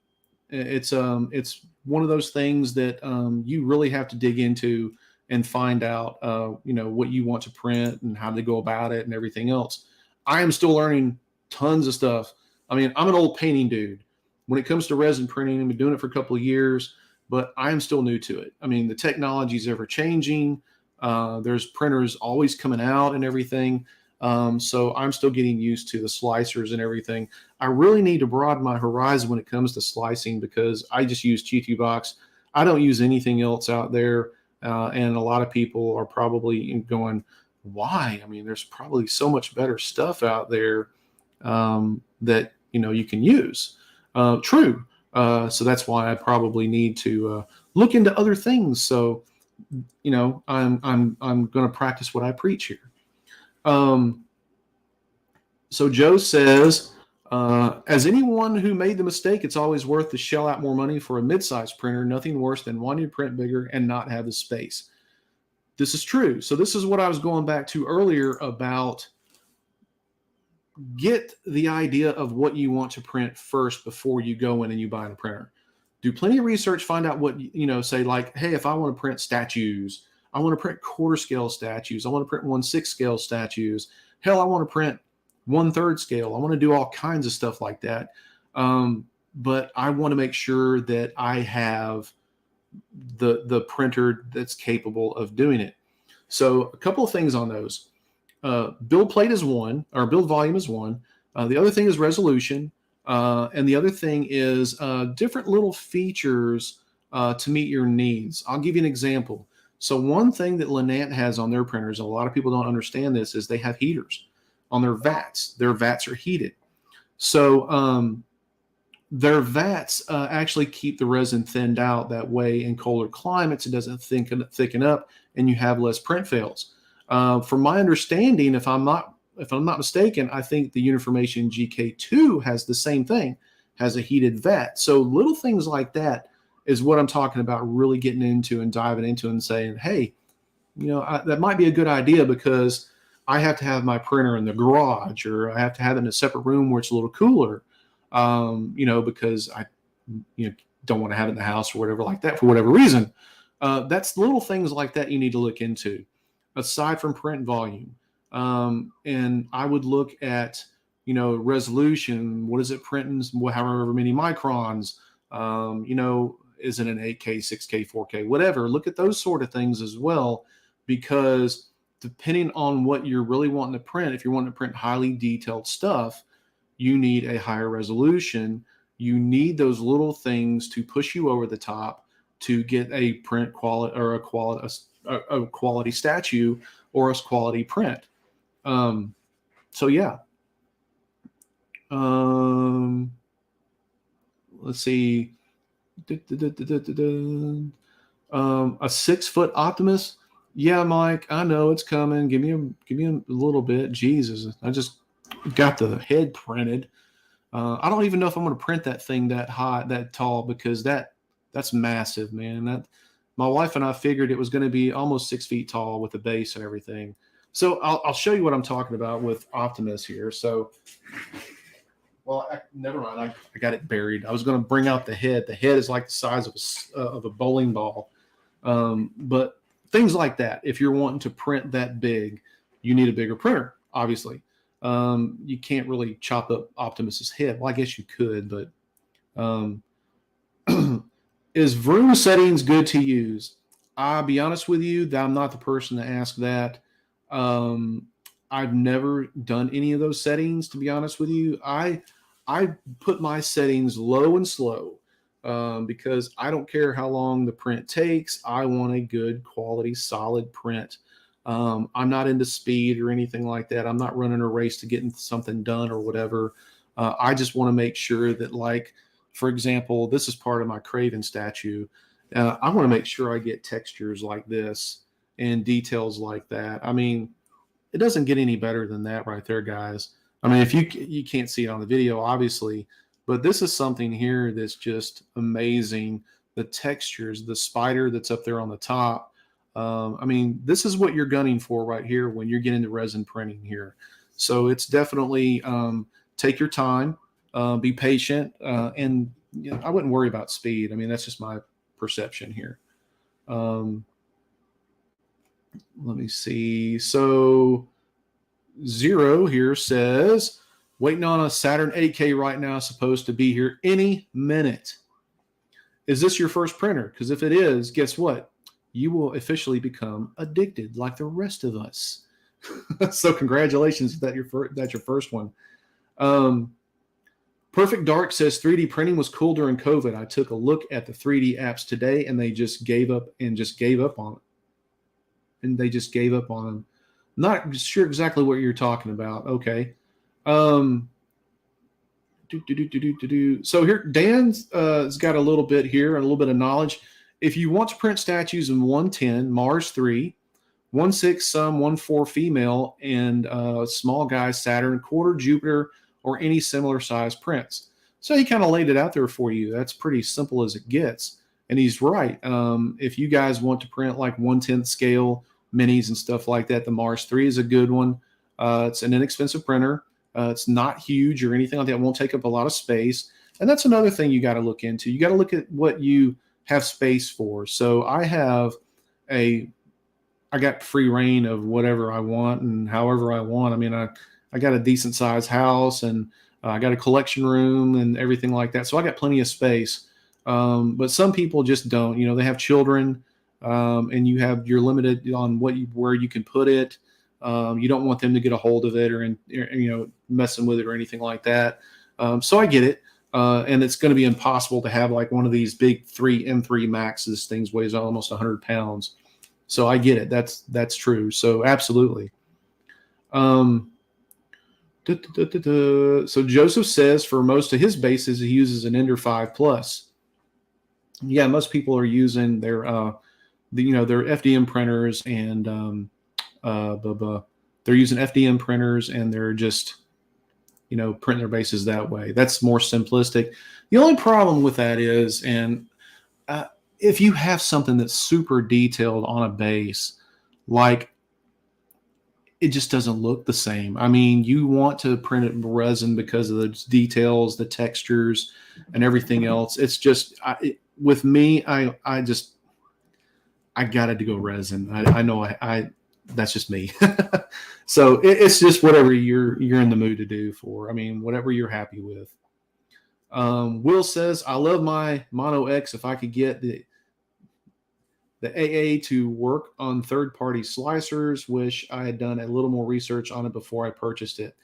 It's one of those things that you really have to dig into and find out, what you want to print and how to go about it and everything else. I am still learning tons of stuff. I mean, I'm an old painting dude. When it comes to resin printing, I've been doing it for a couple of years, but I am still new to it. I mean, the technology is ever changing. There's printers always coming out and everything. So I'm still getting used to the slicers and everything. I really need to broaden my horizon when it comes to slicing because I just use Chitu box. I don't use anything else out there. And a lot of people are probably going, why? I mean, there's probably so much better stuff out there that, you can use. True. So that's why I probably need to look into other things. So, I'm going to practice what I preach here. So Joe says, as anyone who made the mistake, it's always worth to shell out more money for a mid-sized printer. Nothing worse than wanting to print bigger and not have the space. This is true. So this is what I was going back to earlier about get the idea of what you want to print first before you go in and you buy a printer. Do plenty of research, find out what, say like, hey, if I want to print statues, I want to print quarter scale statues, I want to print 1/6 scale statues, hell, I want to print 1/3 scale, I want to do all kinds of stuff like that. But I want to make sure that I have the printer that's capable of doing it. So a couple of things on those. Build plate is one, or build volume is one. The other thing is resolution. And the other thing is different little features to meet your needs. I'll give you an example. So one thing that Lenant has on their printers, and a lot of people don't understand this, is they have heaters on their vats. Their vats are heated. So their vats actually keep the resin thinned out. That way in colder climates, it doesn't thicken up and you have less print fails. From my understanding, if I'm not mistaken, I think the Uniformation GK2 has the same thing, has a heated vat. So little things like that is what I'm talking about, really getting into and diving into and saying, hey, that might be a good idea because I have to have my printer in the garage, or I have to have it in a separate room where it's a little cooler, because I don't want to have it in the house or whatever like that for whatever reason. That's little things like that you need to look into, aside from print volume. And I would look at, resolution. What is it printing? However many microns, is it an 8K, 6K, 4K, whatever. Look at those sort of things as well, because depending on what you're really wanting to print, if you're wanting to print highly detailed stuff, you need a higher resolution. You need those little things to push you over the top to get a print quality, or a quality statue, or a quality print. So yeah. Let's see. A 6-foot Optimus. Yeah, Mike, I know it's coming. Give me a little bit. Jesus, I just got the head printed. I don't even know if I'm going to print that thing that high, that tall, because that's massive, man. My wife and I figured it was going to be almost 6 feet tall with the base and everything. So I'll show you what I'm talking about with Optimus here. So, never mind. I got it buried. I was going to bring out the head. The head is like the size of a bowling ball. But things like that, if you're wanting to print that big, you need a bigger printer, obviously. You can't really chop up Optimus's head. Well, I guess you could, but is Vroom settings good to use? I'll be honest with you, that I'm not the person to ask that. I've never done any of those settings, to be honest with you. I put my settings low and slow because I don't care how long the print takes. I want a good quality, solid print. I'm not into speed or anything like that. I'm not running a race to getting something done or whatever. I just want to make sure that, like, for example, this is part of my Craven statue. I want to make sure I get textures like this and details like that. I mean, it doesn't get any better than that right there, guys. I mean, if you can't see it on the video, obviously, but this is something here that's just amazing. The textures, the spider that's up there on the top. I mean, this is what you're gunning for right here when you're getting into resin printing here. So it's definitely take your time, be patient, and I wouldn't worry about speed. I mean, that's just my perception here. Let me see. So Zero here says, waiting on a Saturn 8K right now, supposed to be here any minute. Is this your first printer? Because if it is, guess what? You will officially become addicted like the rest of us. So congratulations, that's your first one. Perfect Dark says 3D printing was cool during COVID. I took a look at the 3D apps today and they just gave up on it. Not sure exactly what you're talking about. Okay. So here, Dan's has got a little bit here, a little bit of knowledge. If you want to print statues in 110, Mars 3, 1/6 some, 1/4 female, and small guy, Saturn, quarter Jupiter, or any similar size prints. So he kind of laid it out there for you. That's pretty simple as it gets. And he's right. If you guys want to print like 1/10 scale minis and stuff like that, the Mars 3 is a good one. It's an inexpensive printer. It's not huge or anything like that. It won't take up a lot of space. And that's another thing you got to look into. You got to look at what you have space for. So I got free reign of whatever I want and however I want. I mean, I got a decent sized house, and I got a collection room and everything like that. So I got plenty of space. But some people just don't. They have children, and you're limited on where you can put it. You don't want them to get a hold of it or messing with it or anything like that. So I get it. And it's going to be impossible to have like one of these big M3 Maxes. Things weighs almost 100 pounds. So I get it. That's true. So absolutely. So Joseph says for most of his bases, he uses an Ender 5 Plus. Yeah, most people are using their FDM printers, and they're using FDM printers, and they're just printing their bases that way. That's more simplistic. The only problem with that is, if you have something that's super detailed on a base, like, it just doesn't look the same. I mean, you want to print it in resin because of the details, the textures, and everything else. It's just, with me, I got to go resin. I know that's just me. So it's just whatever you're in the mood to do for. I mean, whatever you're happy with. Will says, I love my Mono X. If I could get the AA to work on third-party slicers, wish I had done a little more research on it before I purchased it.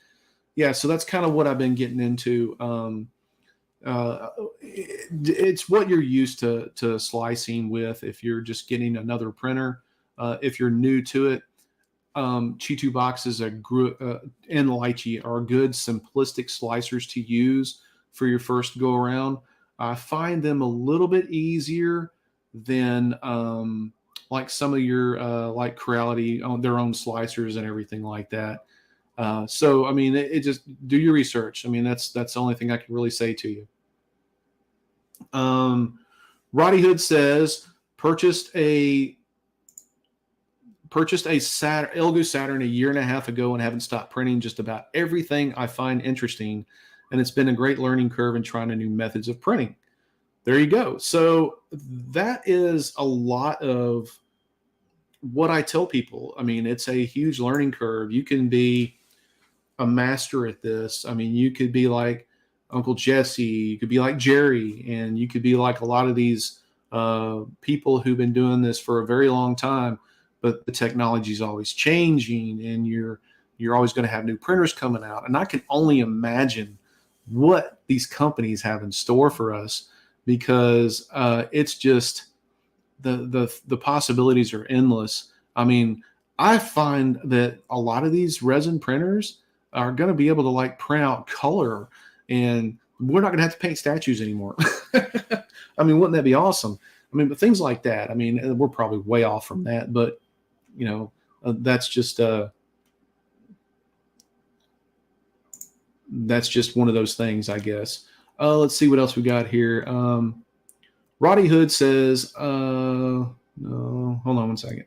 Yeah, so that's kind of what I've been getting into. It's what you're used to slicing with. If you're just getting another printer, if you're new to it, Chi2 boxes and Lychee are good simplistic slicers to use for your first go around. I find them a little bit easier than like some of your like Creality on their own slicers and everything like that. So I mean, it just do your research. I mean, that's the only thing I can really say to you. Roddy Hood says purchased a Elegoo Saturn a year and a half ago and haven't stopped printing just about everything I find interesting, and it's been a great learning curve in trying new methods of printing. There you go. So that is a lot of what I tell people. I mean, it's a huge learning curve. You can be a master at this. I mean, you could be like Uncle Jesse, you could be like Jerry, and you could be like a lot of these people who've been doing this for a very long time, but the technology is always changing, and you're always going to have new printers coming out. And I can only imagine what these companies have in store for us, because it's just the possibilities are endless. I mean, I find that a lot of these resin printers are going to be able to like print out color, and we're not going to have to paint statues anymore. I mean, wouldn't that be awesome? I mean, but things like that. I mean, we're probably way off from that, but that's just one of those things, I guess. Let's see what else we got here. Roddy Hood says, no, hold on one second.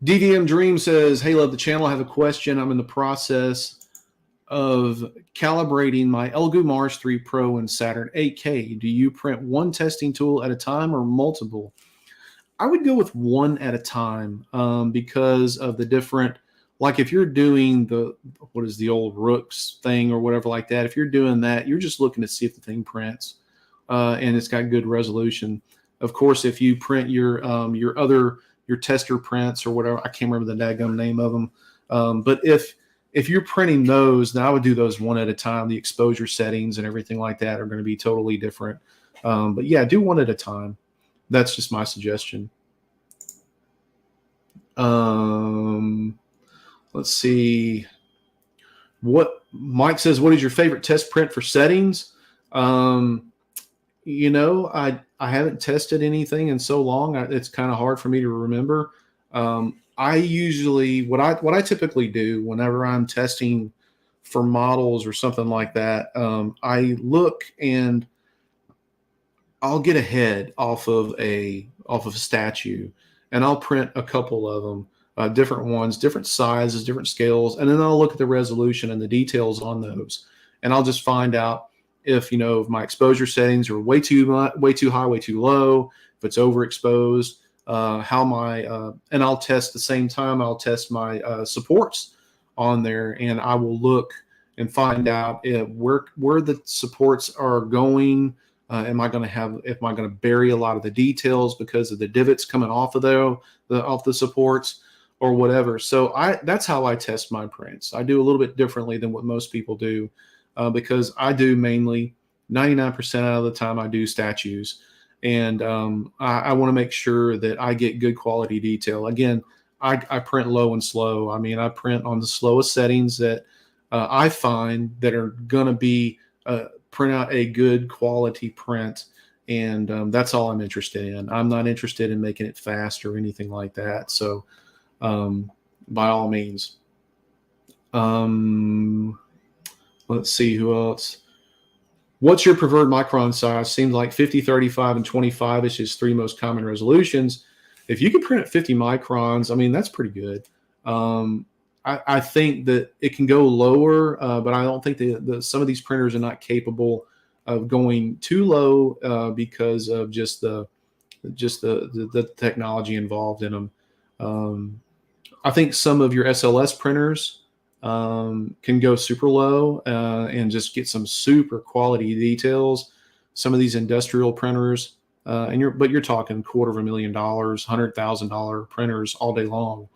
DVM Dream says, hey, love the channel. I have a question. I'm in the process of calibrating my Elegoo Mars 3 Pro and Saturn 8K. Do you print one testing tool at a time or multiple? I would go with one at a time because of the different, like if you're doing what is the old Rooks thing or whatever like that, if you're doing that, you're just looking to see if the thing prints and it's got good resolution. Of course, if you print your tester prints or whatever, I can't remember the daggum name of them. But if you're printing those, then I would do those one at a time. The exposure settings and everything like that are going to be totally different. But yeah, do one at a time. That's just my suggestion. Let's see. What Mike says, what is your favorite test print for settings? I haven't tested anything in so long. It's kind of hard for me to remember. I usually, what I typically do whenever I'm testing for models or something like that, I look and I'll get a head off of a statue, and I'll print a couple of them. different ones, different sizes, different scales, and then I'll look at the resolution and the details on those, and I'll just find out if if my exposure settings are way too much, way too high, way too low, if it's overexposed, how my and I'll test the same time. I'll test my supports on there, and I will look and find out where the supports are going. Am I going to bury a lot of the details because of the divots coming off of off the supports or whatever? So that's how I test my prints. I do a little bit differently than what most people do, because I do mainly 99% out of the time I do statues, and I want to make sure that I get good quality detail. Again, I print low and slow. I mean, I print on the slowest settings that I find that are going to be print out a good quality print, and that's all I'm interested in. I'm not interested in making it fast or anything like that. So by all means. Let's see who else. What's your preferred micron size? Seems like 50, 35, and 25 is just three most common resolutions. If you can print at 50 microns, I mean, that's pretty good. I think that it can go lower, but I don't think some of these printers are not capable of going too low because of just the technology involved in them. I think some of your SLS printers can go super low and just get some super quality details. Some of these industrial printers, but you're talking $250,000, $100,000 printers all day long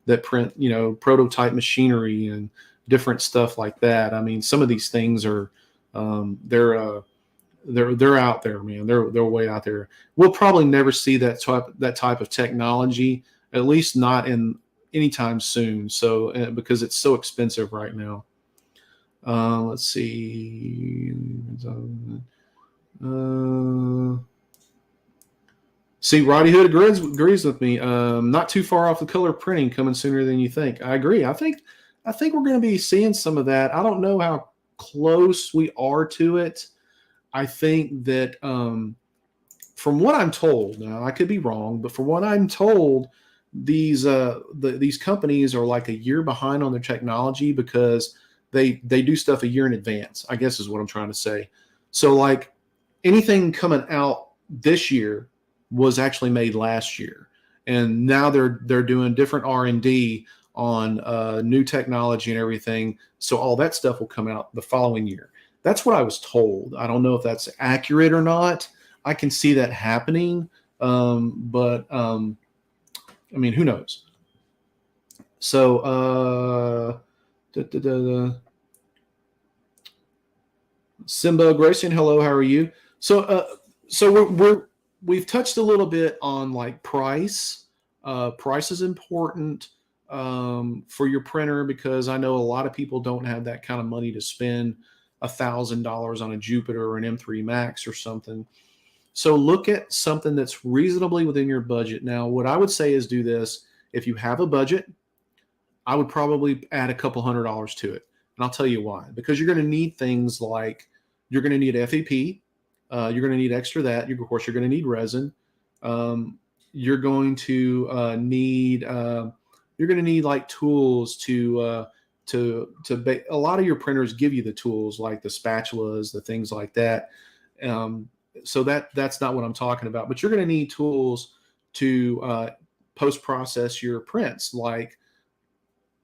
that print, prototype machinery and different stuff like that. I mean, some of these things are, they're out there, man. They're way out there. We'll probably never see that type of technology, at least not in anytime soon. So, because it's so expensive right now. Let's see. See, Roddy Hood agrees with me. Not too far off the color printing, coming sooner than you think. I agree. I think we're going to be seeing some of that. I don't know how close we are to it. I think that from what I'm told, now I could be wrong, but from what I'm told, these companies are like a year behind on their technology because they do stuff a year in advance, I guess is what I'm trying to say. So like anything coming out this year was actually made last year, and now they're doing different R&D on new technology and everything. So all that stuff will come out the following year. That's what I was told. I don't know if that's accurate or not. I can see that happening, but I mean, who knows? So, Simba Grayson, hello, how are you? So we've touched a little bit on like price. Price is important for your printer because I know a lot of people don't have that kind of money to spend $1,000 on a Jupiter or an M3 Max or something. So look at something that's reasonably within your budget. Now, what I would say is do this. If you have a budget, I would probably add a couple $100 to it. And I'll tell you why. Because you're going to need things like, you're going to need FEP. You're going to need extra that. Of course, you're going to need resin. You're going to need like tools to a lot of your printers give you the tools like the spatulas, the things like that. So that's not what I'm talking about, but you're going to need tools to post-process your prints like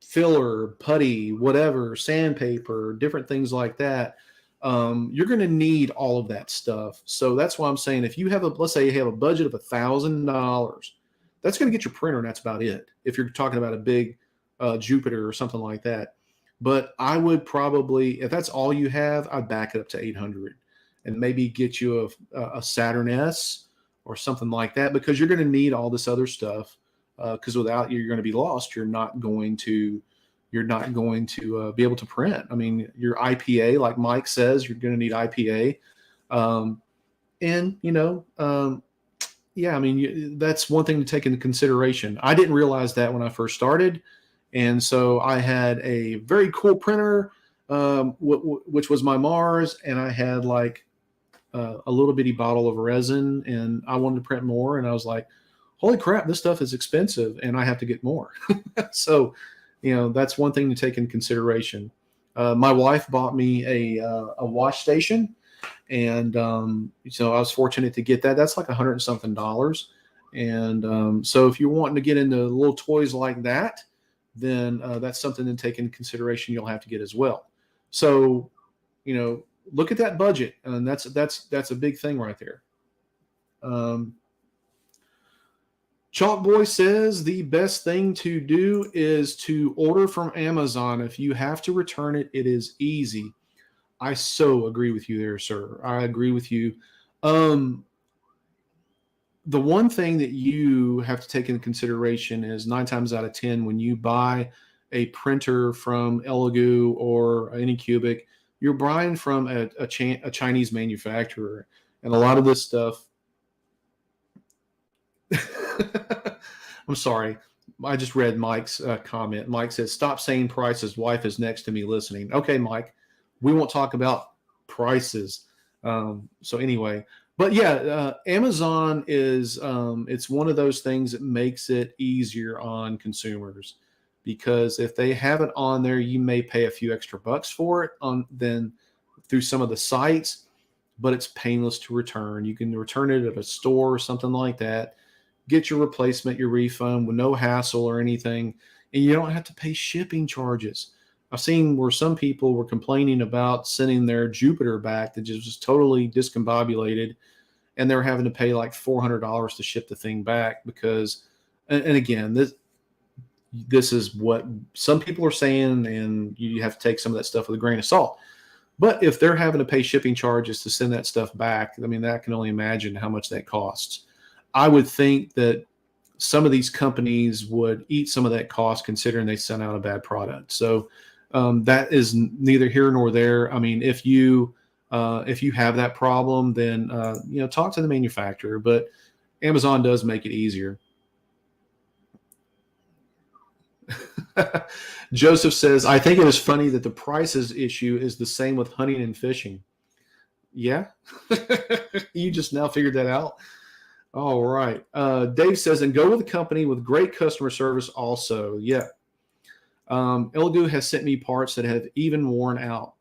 filler, putty, whatever, sandpaper, different things like that. You're going to need all of that stuff. So that's why I'm saying if you have let's say you have a budget of $1,000, that's going to get your printer and that's about it. If you're talking about a big Jupiter or something like that. But I would probably, if that's all you have, I'd back it up to 800 and maybe get you a Saturn S or something like that, because you're going to need all this other stuff. Because without you, you're going to be lost. You're not going to be able to print. I mean, your IPA, like Mike says, you're going to need IPA. Yeah, I mean, that's one thing to take into consideration. I didn't realize that when I first started. And so I had a very cool printer, which was my Mars. And I had like a little bitty bottle of resin, and I wanted to print more. And I was like, holy crap, this stuff is expensive and I have to get more. So, that's one thing to take in consideration. My wife bought me a wash station, and so I was fortunate to get that. That's like $100 and something. And so if you're wanting to get into little toys like that, then that's something to take into consideration. You'll have to get as well. So, look at that budget, and that's a big thing right there. Chalk Boy says the best thing to do is to order from Amazon. If you have to return it, it is easy. I so agree with you there, sir. I agree with you. The one thing that you have to take into consideration is 9 times out of 10, when you buy a printer from Elegoo or Anycubic, you're buying from a Chinese manufacturer. And a lot of this stuff, I'm sorry. I just read Mike's comment. Mike says, stop saying prices. Wife is next to me listening. Okay, Mike, we won't talk about prices. So anyway, but yeah, Amazon is, it's one of those things that makes it easier on consumers, because if they have it on there, you may pay a few extra bucks for it than through some of the sites, but it's painless to return. You can return it at a store or something like that, get your replacement, your refund with no hassle or anything, and you don't have to pay shipping charges. I've seen where some people were complaining about sending their Jupiter back that just was totally discombobulated, and they were having to pay like $400 to ship the thing back because, and again, this is what some people are saying, and you have to take some of that stuff with a grain of salt. But if they're having to pay shipping charges to send that stuff back, I mean, I can only imagine how much that costs. I would think that some of these companies would eat some of that cost, considering they sent out a bad product. So that is neither here nor there. I mean, if you have that problem, then talk to the manufacturer. But Amazon does make it easier. Joseph says, I think it is funny that the prices issue is the same with hunting and fishing. Yeah, you just now figured that out. All right. Dave says, and go with a company with great customer service also. Yeah. Elegoo has sent me parts that have even worn out.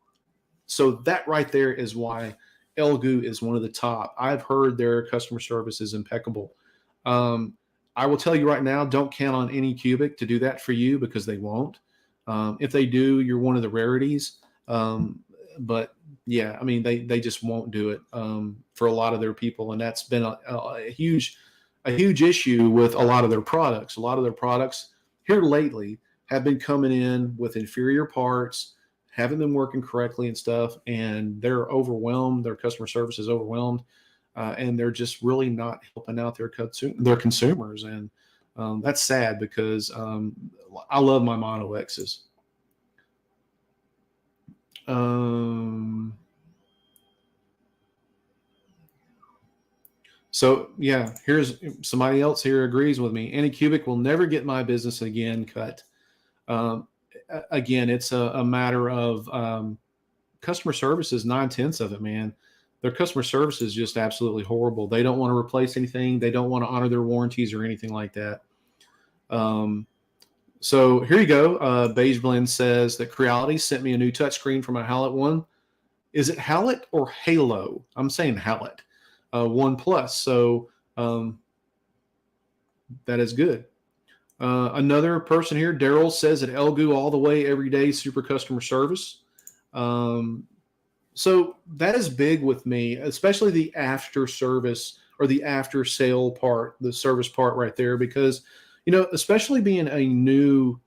So that right there is why Elegoo is one of the top. I've heard their customer service is impeccable. I will tell you right now, don't count on Anycubic to do that for you, because they won't. If they do, you're one of the rarities. But yeah, I mean, they just won't do it for a lot of their people, and that's been a huge issue with a lot of their products. A lot of their products here lately have been coming in with inferior parts, haven't been working correctly and stuff, and they're overwhelmed. Their customer service is overwhelmed, and they're just really not helping out their consumers, and that's sad, because I love my Mono X's. So yeah, here's somebody else here agrees with me. Anycubic will never get my business again cut. Again, it's a matter of customer service is 9/10 of it, man. Their customer service is just absolutely horrible. They don't want to replace anything. They don't want to honor their warranties or anything like that. So here you go. Beige Blend says that Creality sent me a new touchscreen for my Hallett One. Is it Hallett or Halo? I'm saying Hallett. One Plus. So that is good. Another person here, Daryl, says that Elegoo all the way, every day, super customer service. So that is big with me, especially the after service or the after sale part, the service part right there, because, especially being a new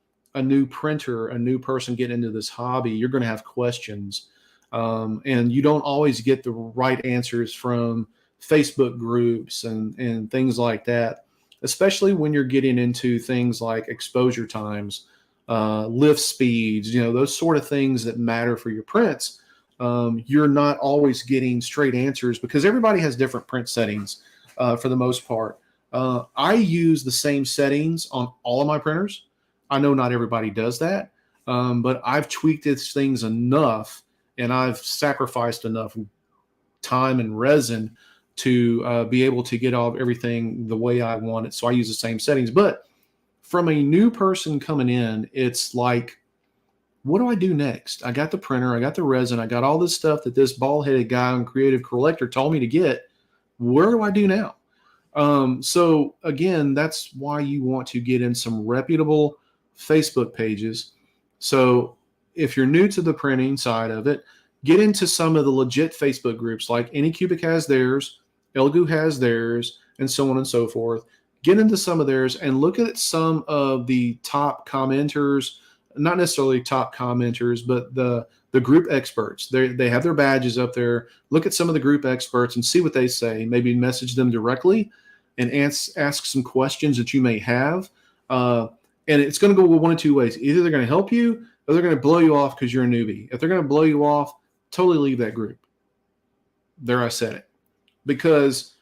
printer, a new person getting into this hobby, you're going to have questions. And you don't always get the right answers from Facebook groups and things like that, especially when you're getting into things like exposure times, lift speeds, those sort of things that matter for your prints. You're not always getting straight answers, because everybody has different print settings for the most part. I use the same settings on all of my printers. I know not everybody does that, but I've tweaked these things enough, and I've sacrificed enough time and resin to be able to get all of everything the way I want it. So I use the same settings. But from a new person coming in, it's like, what do I do next? I got the printer, I got the resin, I got all this stuff that this bald-headed guy on Creative Collector told me to get. Where do I do now? So again, that's why you want to get in some reputable Facebook pages. So if you're new to the printing side of it, get into some of the legit Facebook groups, like Anycubic has theirs, Elgu has theirs, and so on and so forth. Get into some of theirs and look at some of the top commenters, not necessarily top commenters, but the group experts. They have their badges up there. Look at some of the group experts and see what they say. Maybe message them directly and ask some questions that you may have. And it's going to go one of two ways. Either they're going to help you or they're going to blow you off because you're a newbie. If they're going to blow you off, totally leave that group. There, I said it. Because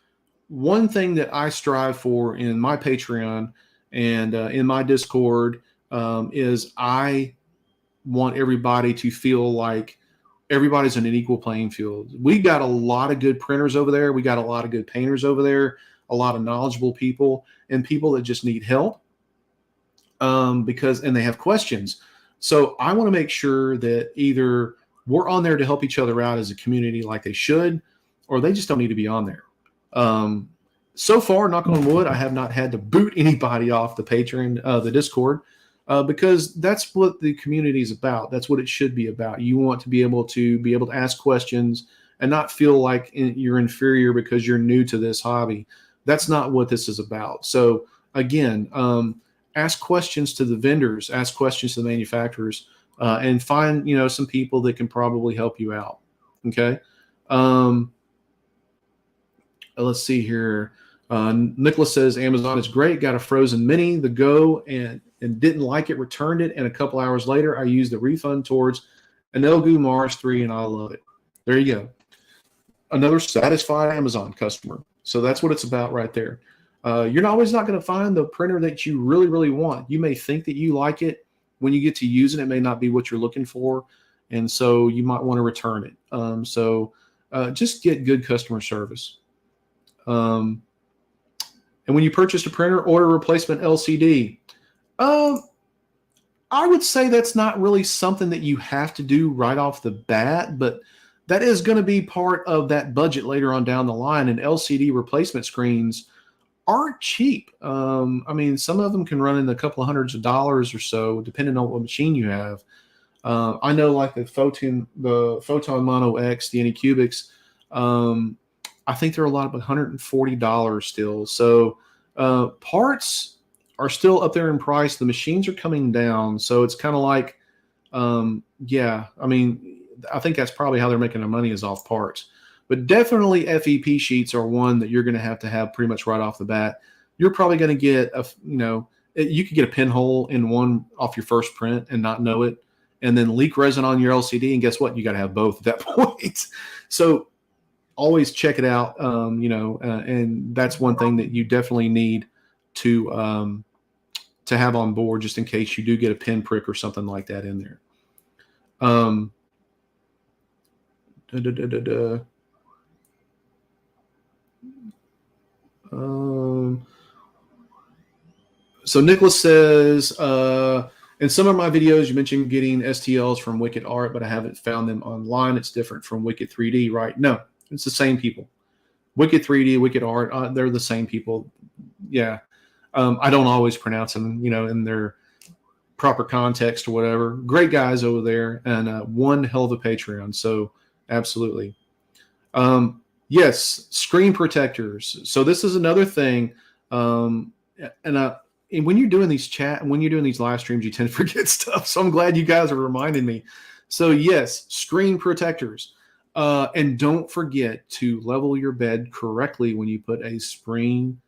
one thing that I strive for in my Patreon and in my Discord is I want everybody to feel like everybody's on an equal playing field. We got a lot of good printers over there. We got a lot of good painters over there, a lot of knowledgeable people, and people that just need help and they have questions. So I want to make sure that either we're on there to help each other out as a community like they should, or they just don't need to be on there. So far, knock on wood, I have not had to boot anybody off the Patreon, the Discord, because that's what the community is about. That's what it should be about. You want to be able to ask questions and not feel like you're inferior because you're new to this hobby. That's not what this is about. So again, ask questions to the vendors, ask questions to the manufacturers, and find some people that can probably help you out. Okay. Let's see here. Nicholas says Amazon is great. Got a frozen mini, the Go, and didn't like it. Returned it, and a couple hours later, I used the refund towards an Elgu Mars 3, and I love it. There you go. Another satisfied Amazon customer. So that's what it's about right there. You're always not going to find the printer that you really, really want. You may think that you like it. When you get to use it, it may not be what you're looking for, and so you might want to return it. So just get good customer service. And when you purchase a printer, order a replacement LCD. I would say that's not really something that you have to do right off the bat, but that is going to be part of that budget later on down the line. And LCD replacement screens aren't cheap. I mean, some of them can run in a couple of hundreds of dollars or so, depending on what machine you have. I know, like the Photon Mono X, the Anycubics, I think they're a lot of $140 still. So parts are still up there in price. The machines are coming down. So it's kind of like, yeah, I mean, I think that's probably how they're making their money is off parts. But definitely FEP sheets are one that you're going to have pretty much right off the bat. You're probably going to get you could get a pinhole in one off your first print and not know it, and then leak resin on your LCD. And guess what? You got to have both at that point. So always check it out. And that's one thing that you definitely need to have on board, just in case you do get a pin prick or something like that in there. So Nicholas says, in some of my videos, you mentioned getting STLs from Wicked Art, but I haven't found them online. It's different from Wicked 3D, right? No, it's the same people. Wicked 3D, Wicked Art, they're the same people. Yeah. I don't always pronounce them, in their proper context or whatever. Great guys over there, and one hell of a Patreon. So absolutely. Yes, screen protectors. So this is another thing. And when you're doing these live streams, you tend to forget stuff. So I'm glad you guys are reminding me. So yes, screen protectors. And don't forget to level your bed correctly when you put a screen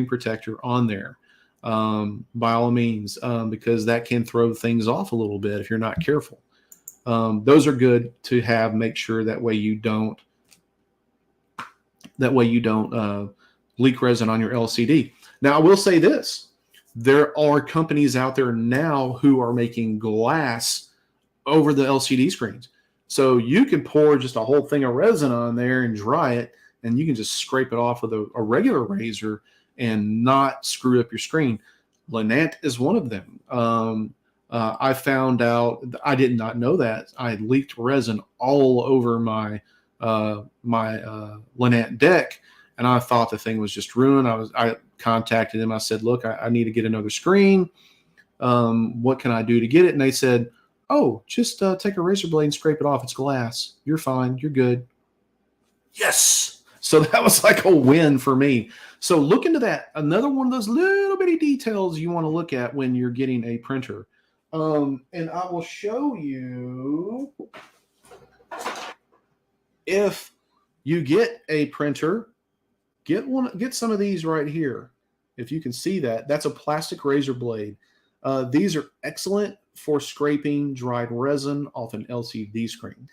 protector on there, by all means, because that can throw things off a little bit if you're not careful. Those are good to have. Make sure that way you don't leak resin on your LCD. Now, I will say this. There are companies out there now who are making glass over the LCD screens. So you can pour just a whole thing of resin on there and dry it, and you can just scrape it off with a regular razor and not screw up your screen. Lynette is one of them. I found out, I did not know that. I had leaked resin all over my Lynette deck, and I thought the thing was just ruined. I contacted them. I said, look, I need to get another screen. What can I do to get it? And they said, oh, just take a razor blade and scrape it off. It's glass. You're fine. You're good. Yes. So that was like a win for me. So look into that. Another one of those little bitty details you want to look at when you're getting a printer. And I will show you, if you get a printer, get some of these right here. If you can see that, that's a plastic razor blade. These are excellent for scraping dried resin off an LCD screen.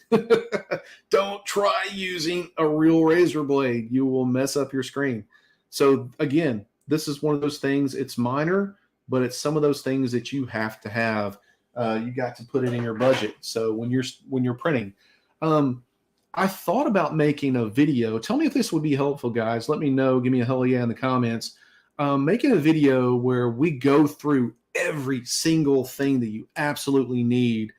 Don't try using a real razor blade. You will mess up your screen. So again, this is one of those things, it's minor, but it's some of those things that you have to have. You got to put it in your budget. So when you're printing, I thought about making a video. Tell me if this would be helpful, guys. Let me know. Give me a hell yeah in the comments. Making a video where we go through every single thing that you absolutely need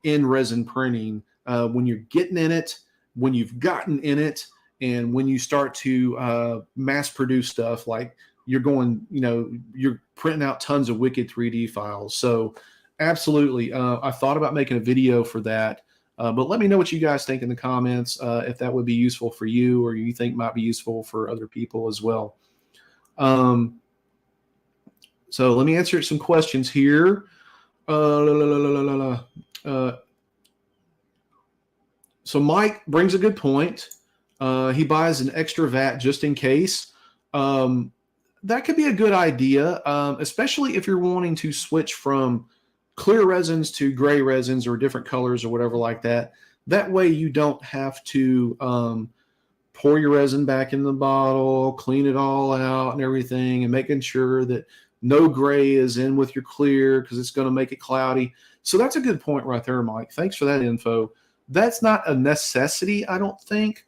in resin printing, when you're getting in it, when you've gotten in it, and when you start to mass produce stuff, like you're printing out tons of wicked 3D files. So absolutely, I thought about making a video for that. But let me know what you guys think in the comments, if that would be useful for you or you think might be useful for other people as well. So let me answer some questions here. So Mike brings a good point. He buys an extra vat just in case. That could be a good idea, especially if you're wanting to switch from clear resins to gray resins or different colors or whatever like that. That way you don't have to pour your resin back in the bottle, clean it all out and everything, and making sure that no gray is in with your clear because it's going to make it cloudy. So that's a good point right there, Mike. Thanks for that info. That's not a necessity, I don't think,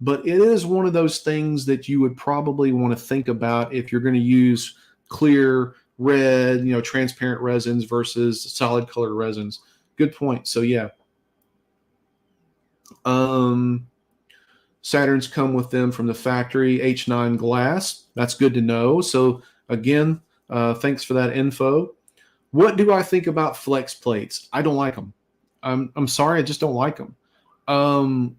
but it is one of those things that you would probably want to think about if you're going to use clear, red, transparent resins versus solid color resins. Good point. So yeah. Saturns come with them from the factory, H9 glass. That's good to know. So again, thanks for that info. What do I think about flex plates? I don't like them. I'm sorry, I just don't like them. I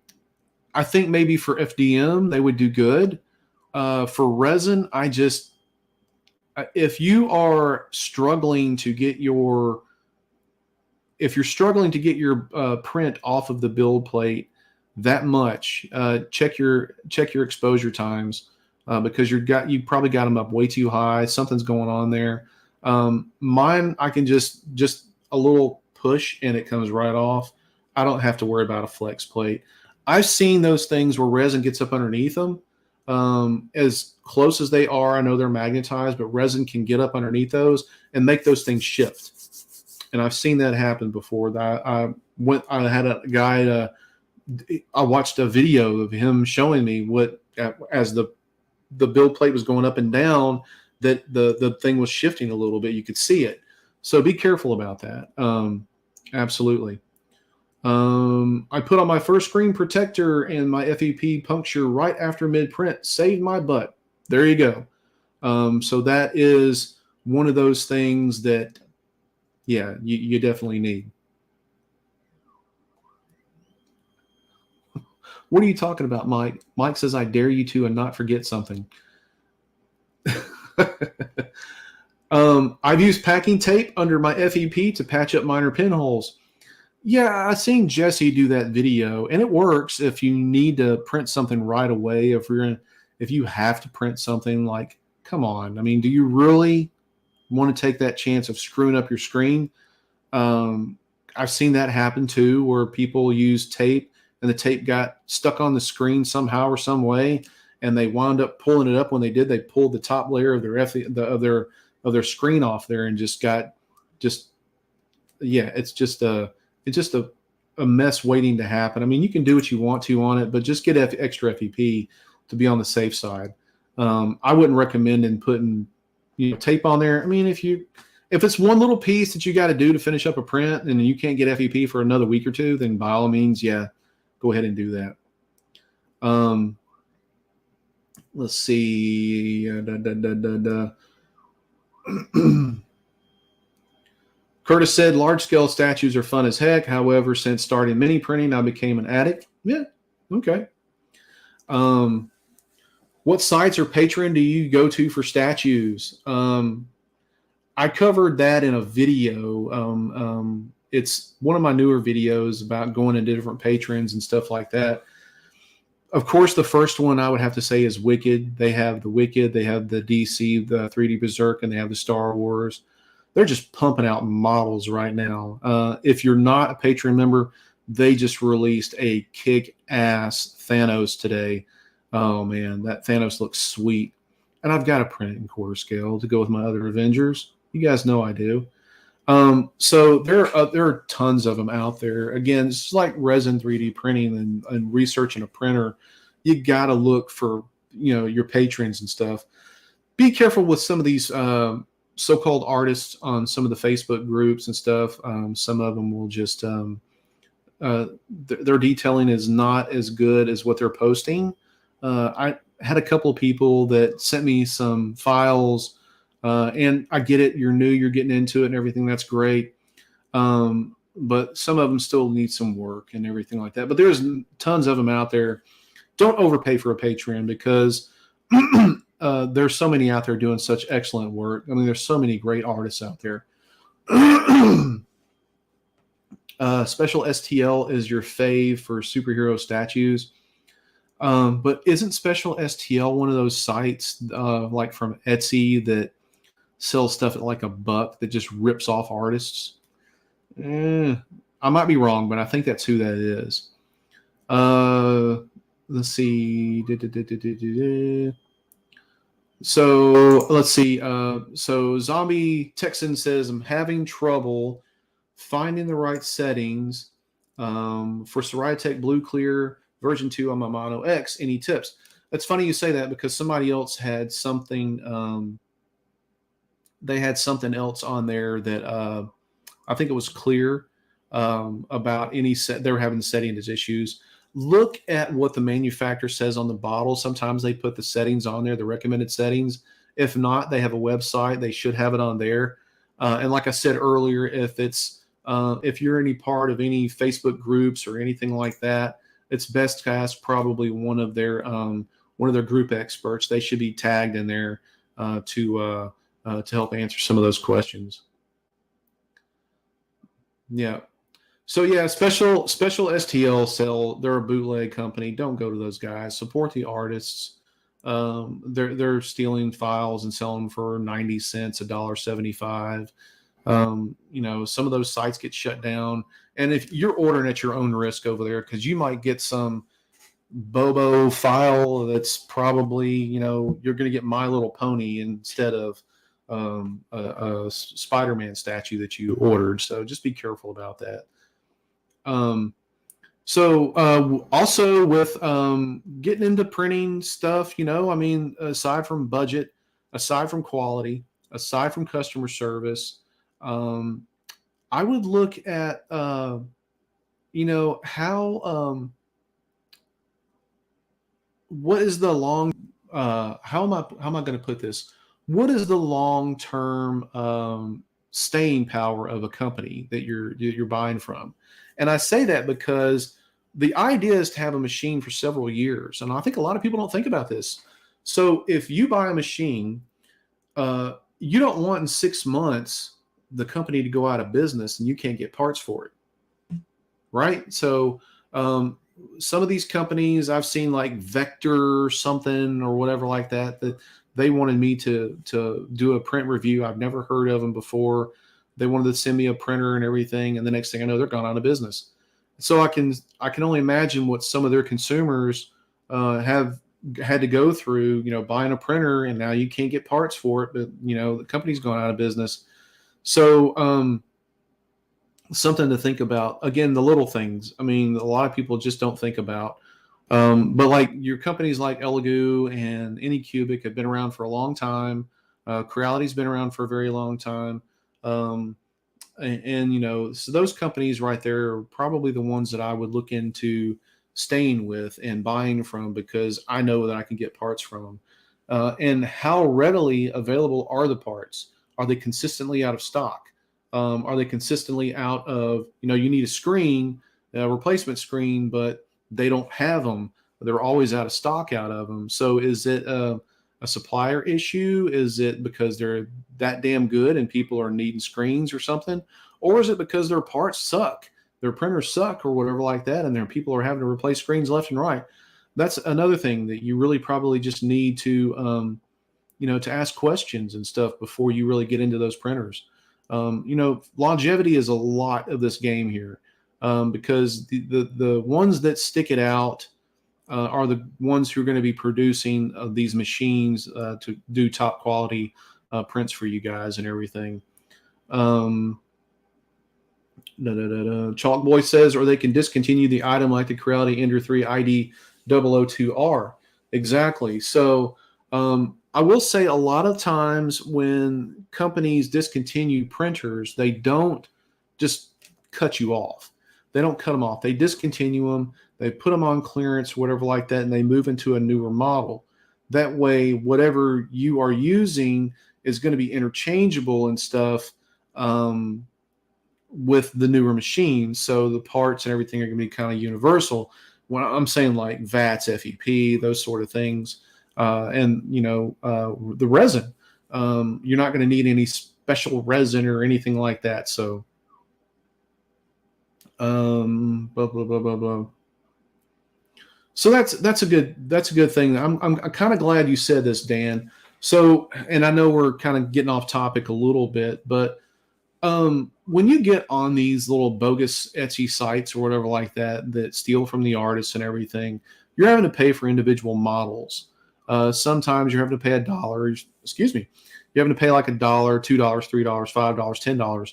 think maybe for FDM they would do good. For resin, if you're struggling to get your print off of the build plate that much, check your exposure times, because you probably got them up way too high. Something's going on there. Mine, I can just a little push and it comes right off. I don't have to worry about a flex plate. I've seen those things where resin gets up underneath them. As close as they are, I know they're magnetized, but resin can get up underneath those and make those things shift. And I've seen that happen before. I had a guy, I watched a video of him showing me what, as the build plate was going up and down, that the thing was shifting a little bit. You could see it. So be careful about that. Absolutely. I put on my first screen protector and my FEP puncture right after mid-print. Saved my butt. There you go. So that is one of those things that, yeah, you definitely need. What are you talking about, Mike? Mike says, I dare you to and not forget something. I've used packing tape under my FEP to patch up minor pinholes. Yeah, I've seen Jesse do that video, and it works if you need to print something right away. If you have to print something, like, come on. I mean, do you really want to take that chance of screwing up your screen? I've seen that happen too, where people use tape and the tape got stuck on the screen somehow or some way, and they wound up pulling it up. When they did, they pulled the top layer of their screen off there and it's just a mess waiting to happen. I mean, you can do what you want to on it, but just get extra FEP to be on the safe side. I wouldn't recommend in putting tape on there. I mean, if it's one little piece that you got to do to finish up a print and you can't get FEP for another week or two, then by all means, yeah, go ahead and do that. Let's see. Curtis said, large-scale statues are fun as heck. However, since starting mini printing, I became an addict. Yeah, okay. What sites or Patreon do you go to for statues? I covered that in a video. It's one of my newer videos about going into different patrons and stuff like that. Of course, the first one I would have to say is Wicked. They have the Wicked, they have the DC, the 3D Berserk, and they have the Star Wars. They're just pumping out models right now. If you're not a Patreon member, they just released a kick-ass Thanos today. Oh, man, that Thanos looks sweet. And I've got a print in quarter scale to go with my other Avengers. You guys know I do. So there are tons of them out there. Again, it's like resin 3D printing and researching a printer. You got to look for, your patrons and stuff. Be careful with some of these so-called artists on some of the Facebook groups and stuff. Some of them will just, their detailing is not as good as what they're posting. I had a couple of people that sent me some files. And I get it. You're new. You're getting into it and everything. That's great. But some of them still need some work and everything like that. But there's tons of them out there. Don't overpay for a Patreon because there's so many out there doing such excellent work. I mean, there's so many great artists out there. Special STL is your fave for superhero statues. But isn't Special STL one of those sites like from Etsy that sells stuff at like $1 that just rips off artists? I might be wrong, but I think that's who that is. Let's see. So let's see. So Zombie Texan says, I'm having trouble finding the right settings for Soriatech Blue Clear version 2 on my Mono X. Any tips? That's funny you say that because somebody else had something. They had something else on there that I think it was clear about any set. They were having settings issues. Look at what the manufacturer says on the bottle. Sometimes they put the settings on there, the recommended settings. If not, they have a website. They should have it on there. And like I said earlier, if you're any part of any Facebook groups or anything like that, it's best to ask probably one of their group experts. They should be tagged in there to help answer some of those questions. Yeah. So yeah, special STL they're a bootleg company. Don't go to those guys. Support the artists. They're stealing files and selling them for 90 cents, $1.75. Some of those sites get shut down. And if you're ordering at your own risk over there, because you might get some Bobo file that's probably, you're going to get My Little Pony instead of a Spider-Man statue that you ordered. So just be careful about that. Also with getting into printing stuff, aside from budget, aside from quality, aside from customer service, I would look at, how what is the long, how am I going to put this? What is the long-term staying power of a company that you're buying from? And I say that because the idea is to have a machine for several years. And I think a lot of people don't think about this. So if you buy a machine, you don't want in 6 months the company to go out of business and you can't get parts for it. Right? So some of these companies I've seen, like Vector something or whatever like that they wanted me to do a print review. I've never heard of them before. They wanted to send me a printer and everything, and the next thing I know, they're gone out of business. So I can only imagine what some of their consumers have had to go through, buying a printer, and now you can't get parts for it, but the company's gone out of business. So something to think about. Again, the little things. I mean, a lot of people just don't think about But like your companies like Elegoo and Anycubic have been around for a long time. Creality's been around for a very long time. Um, and you know, so those companies right there are probably the ones that I would look into staying with and buying from, because I know that I can get parts from them. And how readily available are the parts? Are they consistently out of stock? Are they consistently out of, you know, you need a screen, a replacement screen, but they don't have them. They're always out of stock out of them. So is it a supplier issue? Is it because they're that damn good and people are needing screens or something? Or is it because their parts suck, their printers suck or whatever like that, and their people are having to replace screens left and right? That's another thing that you really probably just need to, you know, to ask questions and stuff before you really get into those printers. You know, longevity is a lot of this game here, because the ones that stick it out are the ones who are going to be producing these machines to do top quality prints for you guys and everything. Um, Chalk Boy says, or they can discontinue the item like the Creality Ender 3 ID 002R. Exactly. So I will say a lot of times when companies discontinue printers, they don't just cut you off. They don't cut them off. They discontinue them. They put them on clearance, whatever like that, and they move into a newer model. That way, whatever you are using is going to be interchangeable and stuff. With the newer machines, so the parts and everything are going to be kind of universal. When I'm saying like VATs, FEP, those sort of things, and you know, the resin, you're not going to need any special resin or anything like that. So, blah blah blah blah blah. So that's a good thing. I'm kind of glad you said this, Dan. So, and I know we're kind of getting off topic a little bit, but when you get on these little bogus Etsy sites or whatever like that that steal from the artists and everything, you're having to pay for individual models. Sometimes you're having to pay $1. Excuse me, you're having to pay like $1, $2, $3, $5, $10.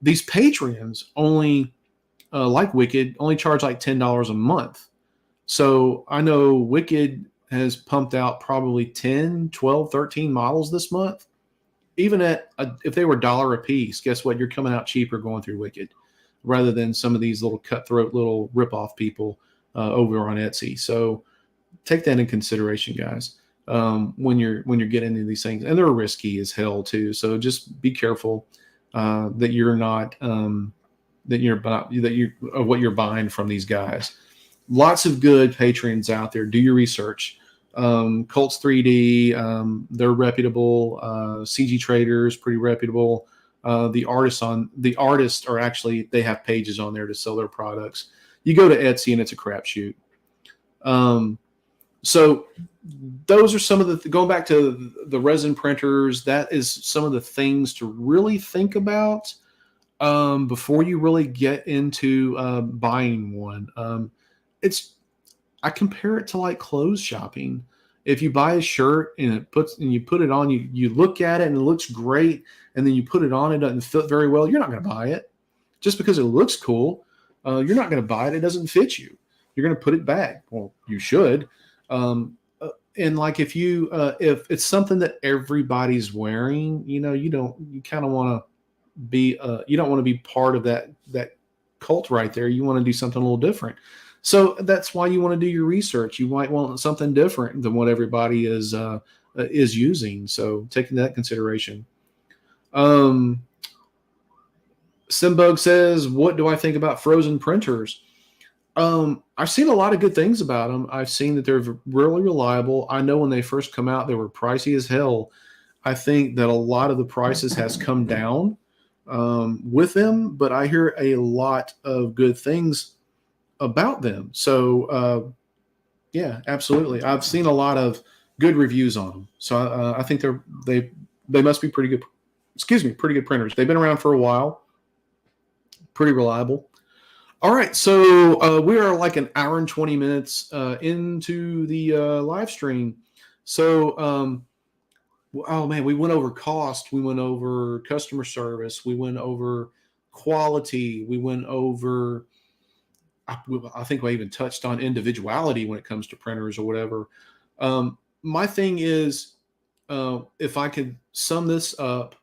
These Patreons only, like Wicked, only charge like $10 a month. So I know Wicked has pumped out probably 10, 12, 13 models this month. Even at if they were $1 a piece, guess what? You're coming out cheaper going through Wicked, rather than some of these little cutthroat little ripoff people over on Etsy. So take that in consideration, guys, when you're getting into these things, and they're risky as hell too. So just be careful that you're not that you of what you're buying from these guys. Lots of good Patreons out there. Do your research. Colts 3D, they're reputable. CG Traders, pretty reputable. The artists are actually, they have pages on there to sell their products. You go to Etsy and it's a crapshoot. So those are some of the, going back to the resin printers, that is some of the things to really think about before you really get into buying one. I compare it to like clothes shopping. If you buy a shirt and you put it on, you look at it and it looks great, and then you put it on, it doesn't fit very well, you're not going to buy it. Just because it looks cool, you're not going to buy it. It doesn't fit you. You're going to put it back. Well, you should. And like if it's something that everybody's wearing, you know, you kind of want to be you don't want to be part of that cult right there. You want to do something a little different. So that's why you want to do your research. You might want something different than what everybody is using. So taking that consideration. Simbug says, "What do I think about frozen printers?" I've seen a lot of good things about them. I've seen that they're really reliable. I know when they first come out, they were pricey as hell. I think that a lot of the prices has come down with them, but I hear a lot of good things about them. So yeah, absolutely. I've seen a lot of good reviews on them. So I think they must be pretty good. Excuse me, pretty good printers. They've been around for a while. Pretty reliable. All right, so we are like an hour and 20 minutes into the live stream. So, oh man, we went over cost, we went over customer service, we went over quality, we went over I think I even touched on individuality when it comes to printers or whatever. My thing is, if I could sum this up,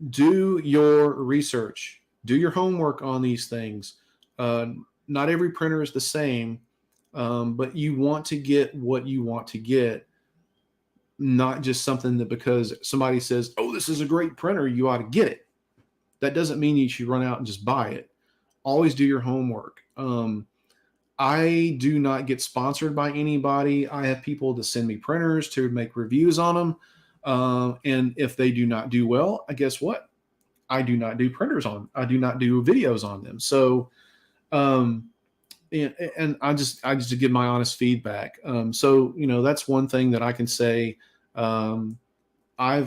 do your research, do your homework on these things. Uh, Not every printer is the same, but you want to get what you want to get, not just something that because somebody says, oh, this is a great printer, you ought to get it. That doesn't mean you should run out and just buy it. Always do your homework. I do not get sponsored by anybody. I have people to send me printers to make reviews on them. And if they do not do well, guess what? I do not do printers on. I do not do videos on them. So, and I just to give my honest feedback. So that's one thing that I can say. I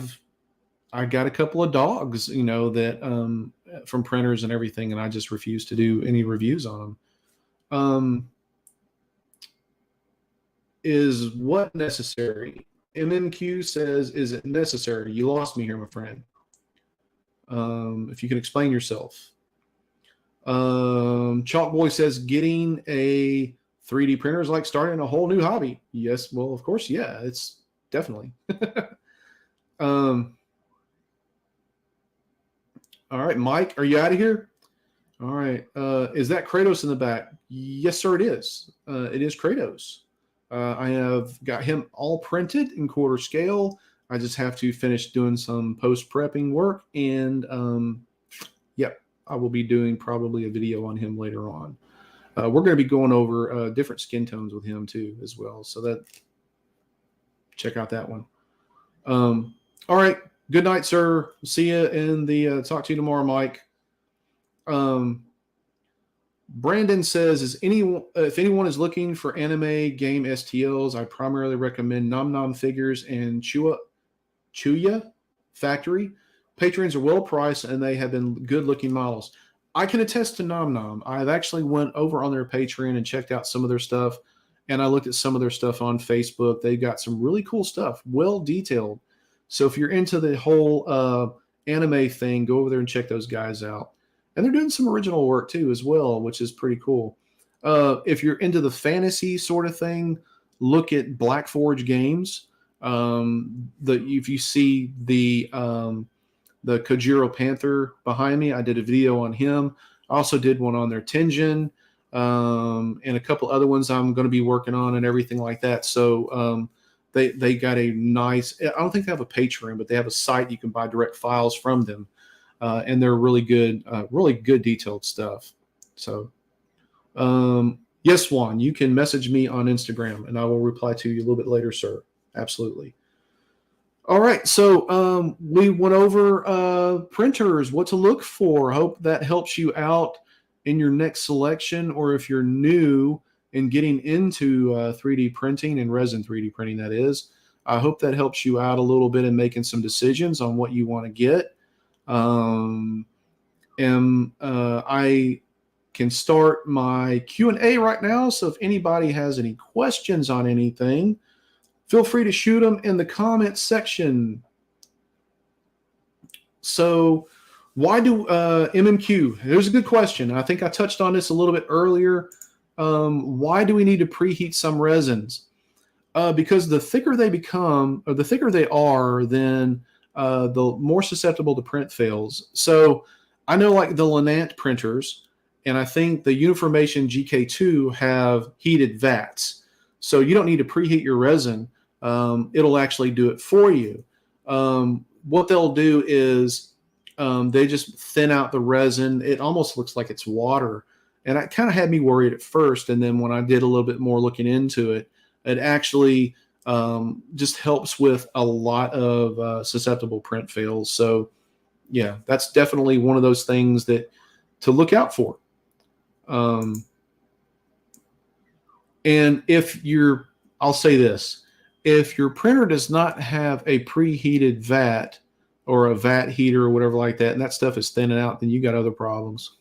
got a couple of dogs, that from printers and everything, and I just refuse to do any reviews on them. Is what necessary? MMQ says, is it necessary? You lost me here, my friend. If you can explain yourself. Chalk Boy says, getting a 3D printer is like starting a whole new hobby. Yes, well, of course, yeah, it's definitely. All right, Mike, are you out of here? All right. Is that Kratos in the back? Yes, sir, it is. It is Kratos. I have got him all printed in quarter scale. I just have to finish doing some post-prepping work. And, yep, I will be doing probably a video on him later on. We're going to be going over different skin tones with him, too, as well. So check out that one. All right. Good night, sir. See you in the talk to you tomorrow, Mike. Brandon says, if anyone is looking for anime game STLs, I primarily recommend Nom Nom Figures and Chuya Factory. Patrons are well priced and they have been good looking models. I can attest to Nom Nom. I've actually went over on their Patreon and checked out some of their stuff, and I looked at some of their stuff on Facebook. They've got some really cool stuff, well detailed. So if you're into the whole anime thing, go over there and check those guys out. And they're doing some original work too as well, which is pretty cool. If you're into the fantasy sort of thing, look at Black Forge Games. If you see the Kojiro Panther behind me, I did a video on him. I also did one on their Tenjin, and a couple other ones I'm going to be working on and everything like that. So they got a nice, I don't think they have a Patreon, but they have a site you can buy direct files from them. And they're really good detailed stuff. So, yes, Juan, you can message me on Instagram and I will reply to you a little bit later, sir. Absolutely. All right. So, we went over printers, what to look for. I hope that helps you out in your next selection, or if you're new and getting into 3D printing and resin 3D printing, that is. I hope that helps you out a little bit in making some decisions on what you want to get. I can start my Q&A right now. So if anybody has any questions on anything, feel free to shoot them in the comments section. So why do MMQ? Here's a good question. I think I touched on this a little bit earlier. Why do we need to preheat some resins? Because the thicker they become, or the thicker they are, then the more susceptible to print fails. So I know like the Lenant printers, and I think the Uniformation GK2 have heated vats. So you don't need to preheat your resin. It'll actually do it for you. What they'll do is they just thin out the resin. It almost looks like it's water. And it kind of had me worried at first. And then when I did a little bit more looking into it, it actually just helps with a lot of susceptible print fails. So, yeah, that's definitely one of those things that to look out for. And I'll say this, if your printer does not have a preheated vat or a vat heater or whatever like that, and that stuff is thinning out, then you got other problems.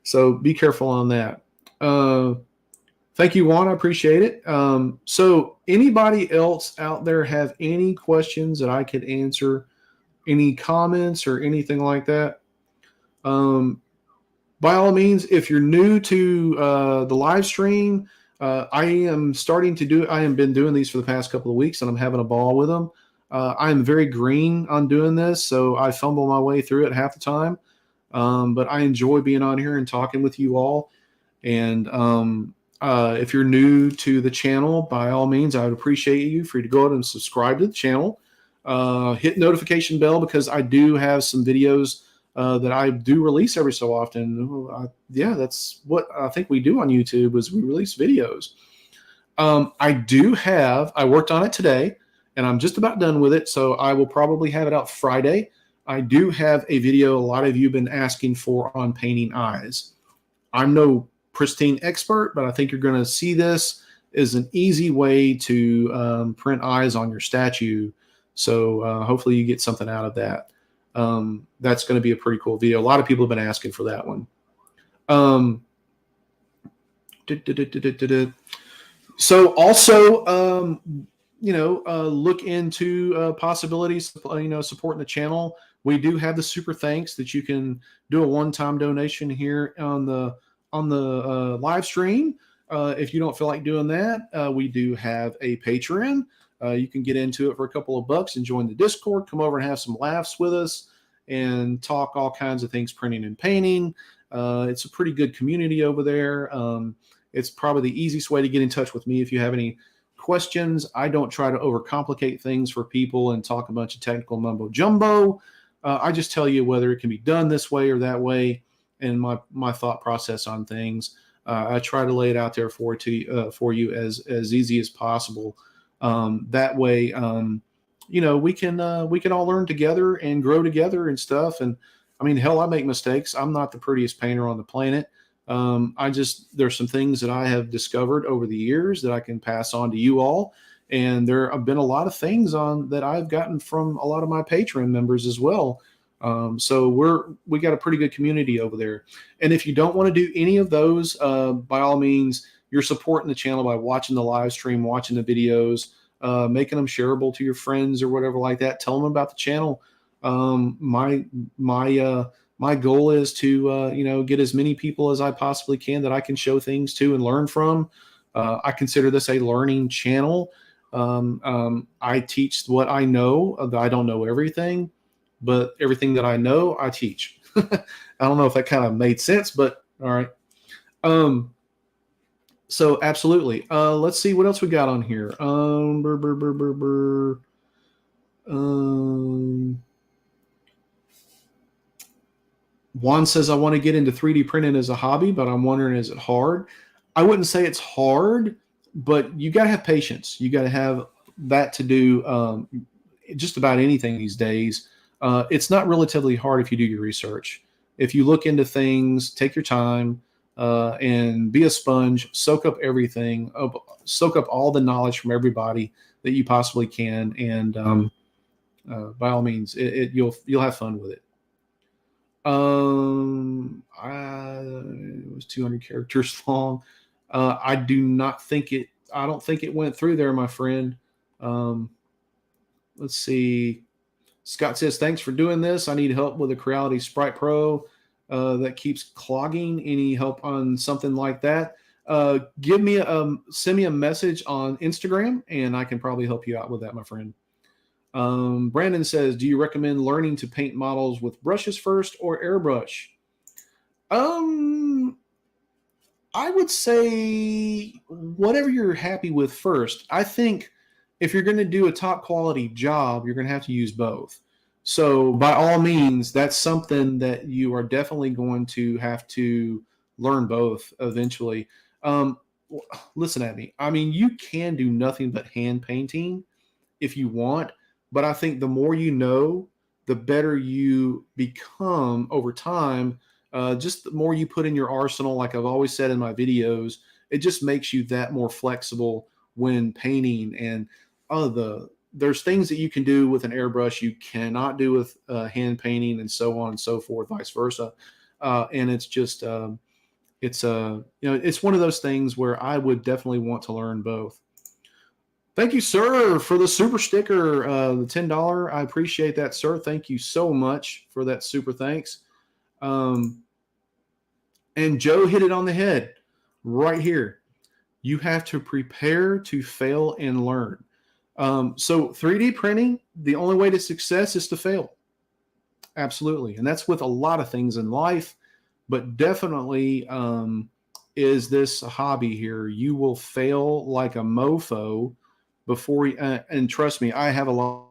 So be careful on that. Thank you, Juan. I appreciate it. So anybody else out there have any questions that I could answer? Any comments or anything like that? by all means, if you're new to the live stream, I am starting to do. I have been doing these for the past couple of weeks, and I'm having a ball with them. I am very green on doing this, so I fumble my way through it half the time. But I enjoy being on here and talking with you all. And if you're new to the channel, by all means, I would appreciate you for you to go ahead and subscribe to the channel. Hit notification bell because I do have some videos that I do release every so often. Yeah, that's what I think we do on YouTube is we release videos. I worked on it today and I'm just about done with it. So I will probably have it out Friday. I do have a video a lot of you have been asking for on painting eyes. I'm no pristine expert, but I think you're going to see this as an easy way to print eyes on your statue. So hopefully you get something out of that. That's going to be a pretty cool video. A lot of people have been asking for that one. So also, look into possibilities, supporting the channel. We do have the super thanks that you can do a one-time donation here on the live stream. If you don't feel like doing that, we do have a Patreon. You can get into it for a couple of bucks and join the Discord. Come over and have some laughs with us and talk all kinds of things printing and painting. It's a pretty good community over there. It's probably the easiest way to get in touch with me if you have any questions. I don't try to overcomplicate things for people and talk a bunch of technical mumbo jumbo. I just tell you whether it can be done this way or that way and my thought process on things. I try to lay it out there for you as easy as possible. That way, we can all learn together and grow together and stuff. And I mean, hell, I make mistakes. I'm not the prettiest painter on the planet. There's some things that I have discovered over the years that I can pass on to you all. And there have been a lot of things that I've gotten from a lot of my Patreon members as well. So we got a pretty good community over there. And if you don't want to do any of those, by all means, you're supporting the channel by watching the live stream, watching the videos, making them shareable to your friends or whatever like that. Tell them about the channel. My goal is to, get as many people as I possibly can that I can show things to and learn from. I consider this a learning channel. I teach what I know. I don't know everything, but everything that I know, I teach. I don't know if that kind of made sense, but all right. So absolutely. Let's see what else we got on here. Juan says, I want to get into 3D printing as a hobby, but I'm wondering, is it hard? I wouldn't say it's hard, but you got to have patience. You got to have that to do just about anything these days. It's not relatively hard if you do your research. If you look into things, take your time, and be a sponge, soak up everything, soak up all the knowledge from everybody that you possibly can. And by all means, you'll have fun with it. It was 200 characters long. I don't think it went through there, my friend. Let's see. Scott says, thanks for doing this. I need help with a Creality Sprite Pro that keeps clogging. Any help on something like that? Send me a message on Instagram and I can probably help you out with that, my friend. Brandon says, do you recommend learning to paint models with brushes first or airbrush? I would say whatever you're happy with first. I think if you're going to do a top quality job, you're going to have to use both. So by all means, that's something that you are definitely going to have to learn both eventually. Listen at me. I mean, you can do nothing but hand painting if you want, but I think the more you know, the better you become over time. Just the more you put in your arsenal, like I've always said in my videos, it just makes you that more flexible when painting. And there's things that you can do with an airbrush you cannot do with hand painting, and so on and so forth, vice versa. And it's just it's one of those things where I would definitely want to learn both. Thank you, sir, for the super sticker, the $10. I appreciate that, sir. Thank you so much for that super thanks. And Joe hit it on the head right here. You have to prepare to fail and learn. So 3D printing, the only way to success is to fail. Absolutely. And that's with a lot of things in life, but definitely is this hobby here. You will fail like a mofo before, and trust me, I have a lot.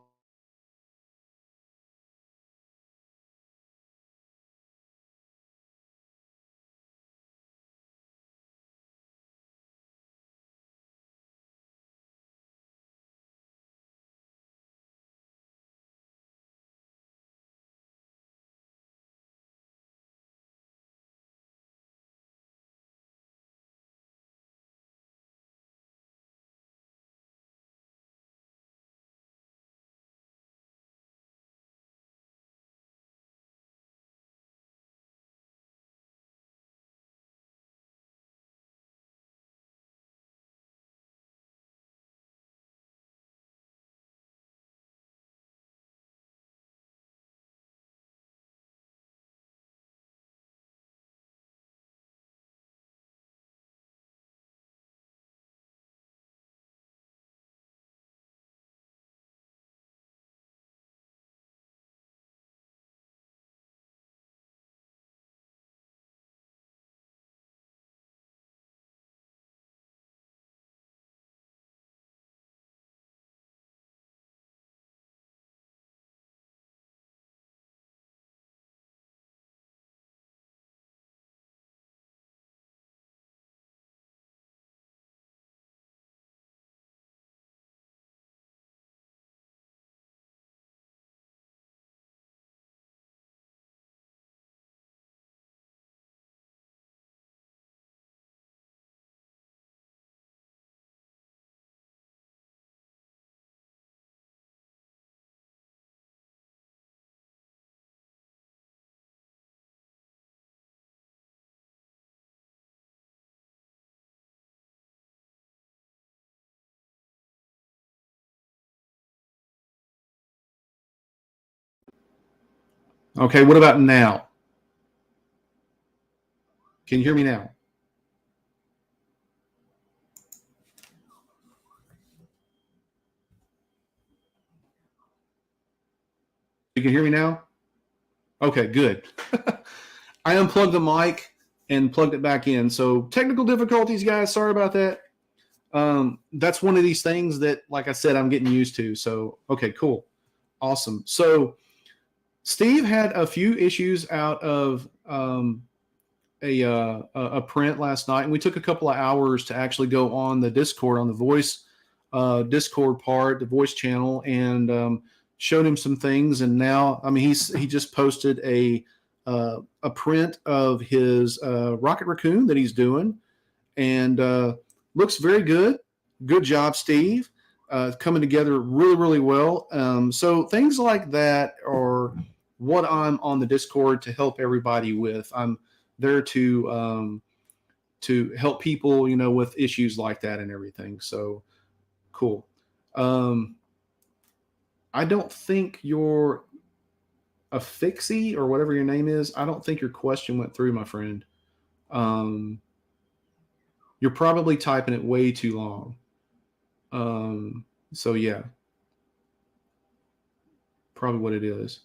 Okay, what about now? Can you hear me now? You can hear me now? Okay, good. I unplugged the mic and plugged it back in. So technical difficulties, guys. Sorry about that. That's one of these things that, like I said, I'm getting used to. So, okay, cool. Awesome. So Steve had a few issues out of a print last night, and we took a couple of hours to actually go on the Discord, on the voice Discord part, the voice channel, and showed him some things. And now, I mean, he just posted a print of his Rocket Raccoon that he's doing, and looks very good. Good job, Steve. Coming together really, really well. So things like that are what I'm on the Discord to help everybody with. I'm there to help people, you know, with issues like that and everything. So cool. Um, I don't think you're a fixie or whatever your name is. I don't think your question went through, my friend. Um, you're probably typing it way too long. So yeah, probably what it is.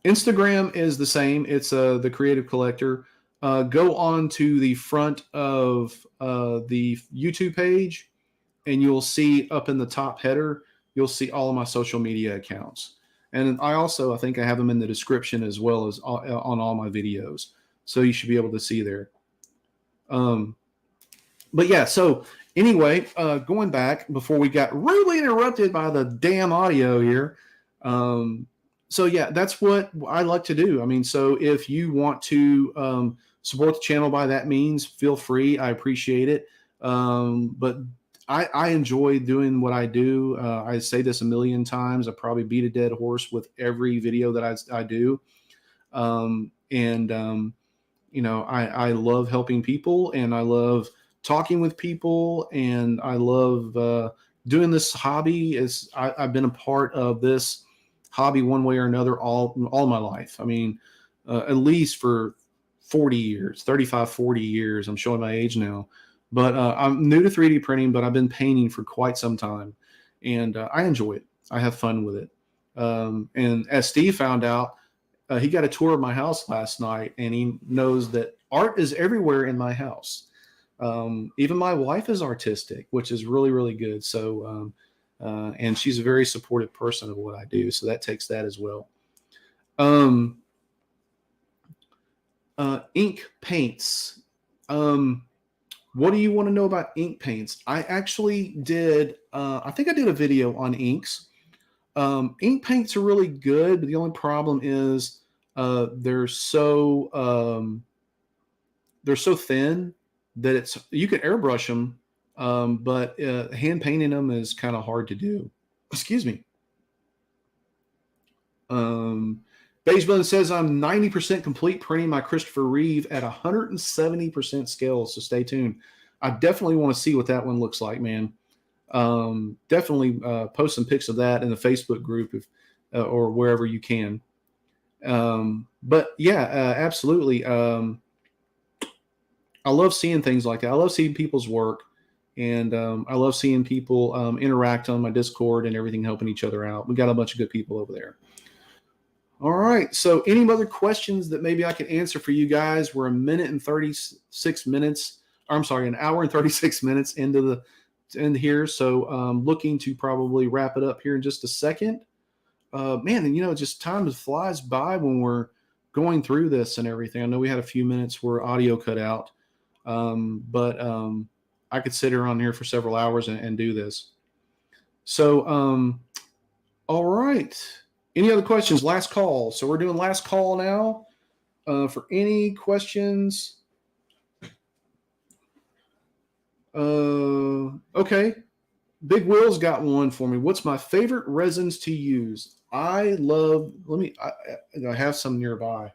Instagram is the same. It's the Creative Collector. Go on to the front of the YouTube page, and you'll see up in the top header, you'll see all of my social media accounts. And I think I have them in the description as well as on all my videos. So you should be able to see there. Um, but yeah, so anyway, going back before we got rudely interrupted by the damn audio here. So yeah, that's what I like to do. I mean, so if you want to support the channel by that means, feel free. I appreciate it. But I enjoy doing what I do. I say this a million times. I probably beat a dead horse with every video that I do. And you know, I love helping people, and I love talking with people, and I love doing this hobby. I've been a part of this hobby one way or another all my life. I mean, at least for 40 years, 35, 40 years. I'm showing my age now. But I'm new to 3D printing, but I've been painting for quite some time. And I enjoy it. I have fun with it. And as Steve found out, he got a tour of my house last night, and he knows that art is everywhere in my house. Even my wife is artistic, which is really, really good. So, and she's a very supportive person of what I do. So that takes that as well. Ink paints. What do you want to know about ink paints? I actually did, I think I did a video on inks. Ink paints are really good, but the only problem is they're so thin that you can airbrush them, but hand painting them is kind of hard to do. Excuse me. Beige Blend says I'm 90% complete printing my Christopher Reeve at 170% scale, so stay tuned. I definitely want to see what that one looks like, man. Definitely post some pics of that in the Facebook group if, or wherever you can. But yeah, absolutely. I love seeing things like that. I love seeing people's work, and I love seeing people interact on my Discord and everything, helping each other out. We got a bunch of good people over there. All right. So any other questions that maybe I can answer for you guys? We're an hour and 36 minutes into the end here. So looking to probably wrap it up here in just a second. Man, and just time flies by when we're going through this and everything. I know we had a few minutes where audio cut out, but I could sit here on here for several hours and do this. So, all right. Any other questions? Last call. So we're doing last call now for any questions. Okay. Big Will's got one for me. What's my favorite resins to use? I have some nearby.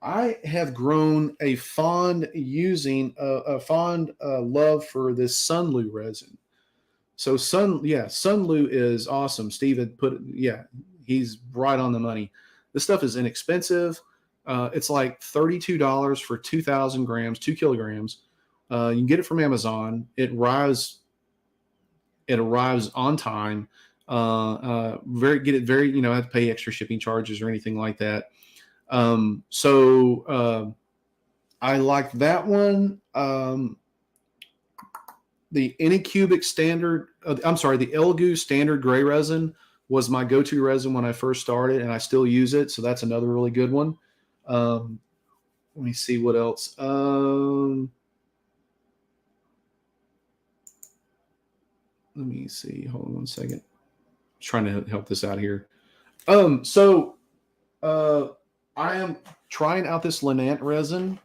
I have grown a fond love for this Sunlu resin. So Sunlu is awesome. Steve had he's right on the money. This stuff is inexpensive. It's like $32 for 2,000 grams, 2 kilograms. You can get it from Amazon. It arrives on time. I have to pay extra shipping charges or anything like that. So I like that one. The Anycubic standard, the Elegoo standard gray resin was my go-to resin when I first started, and I still use it. So that's another really good one. Let me see what else. Let me see. Hold on one second. I'm trying to help this out here. So I am trying out this Lynette resin.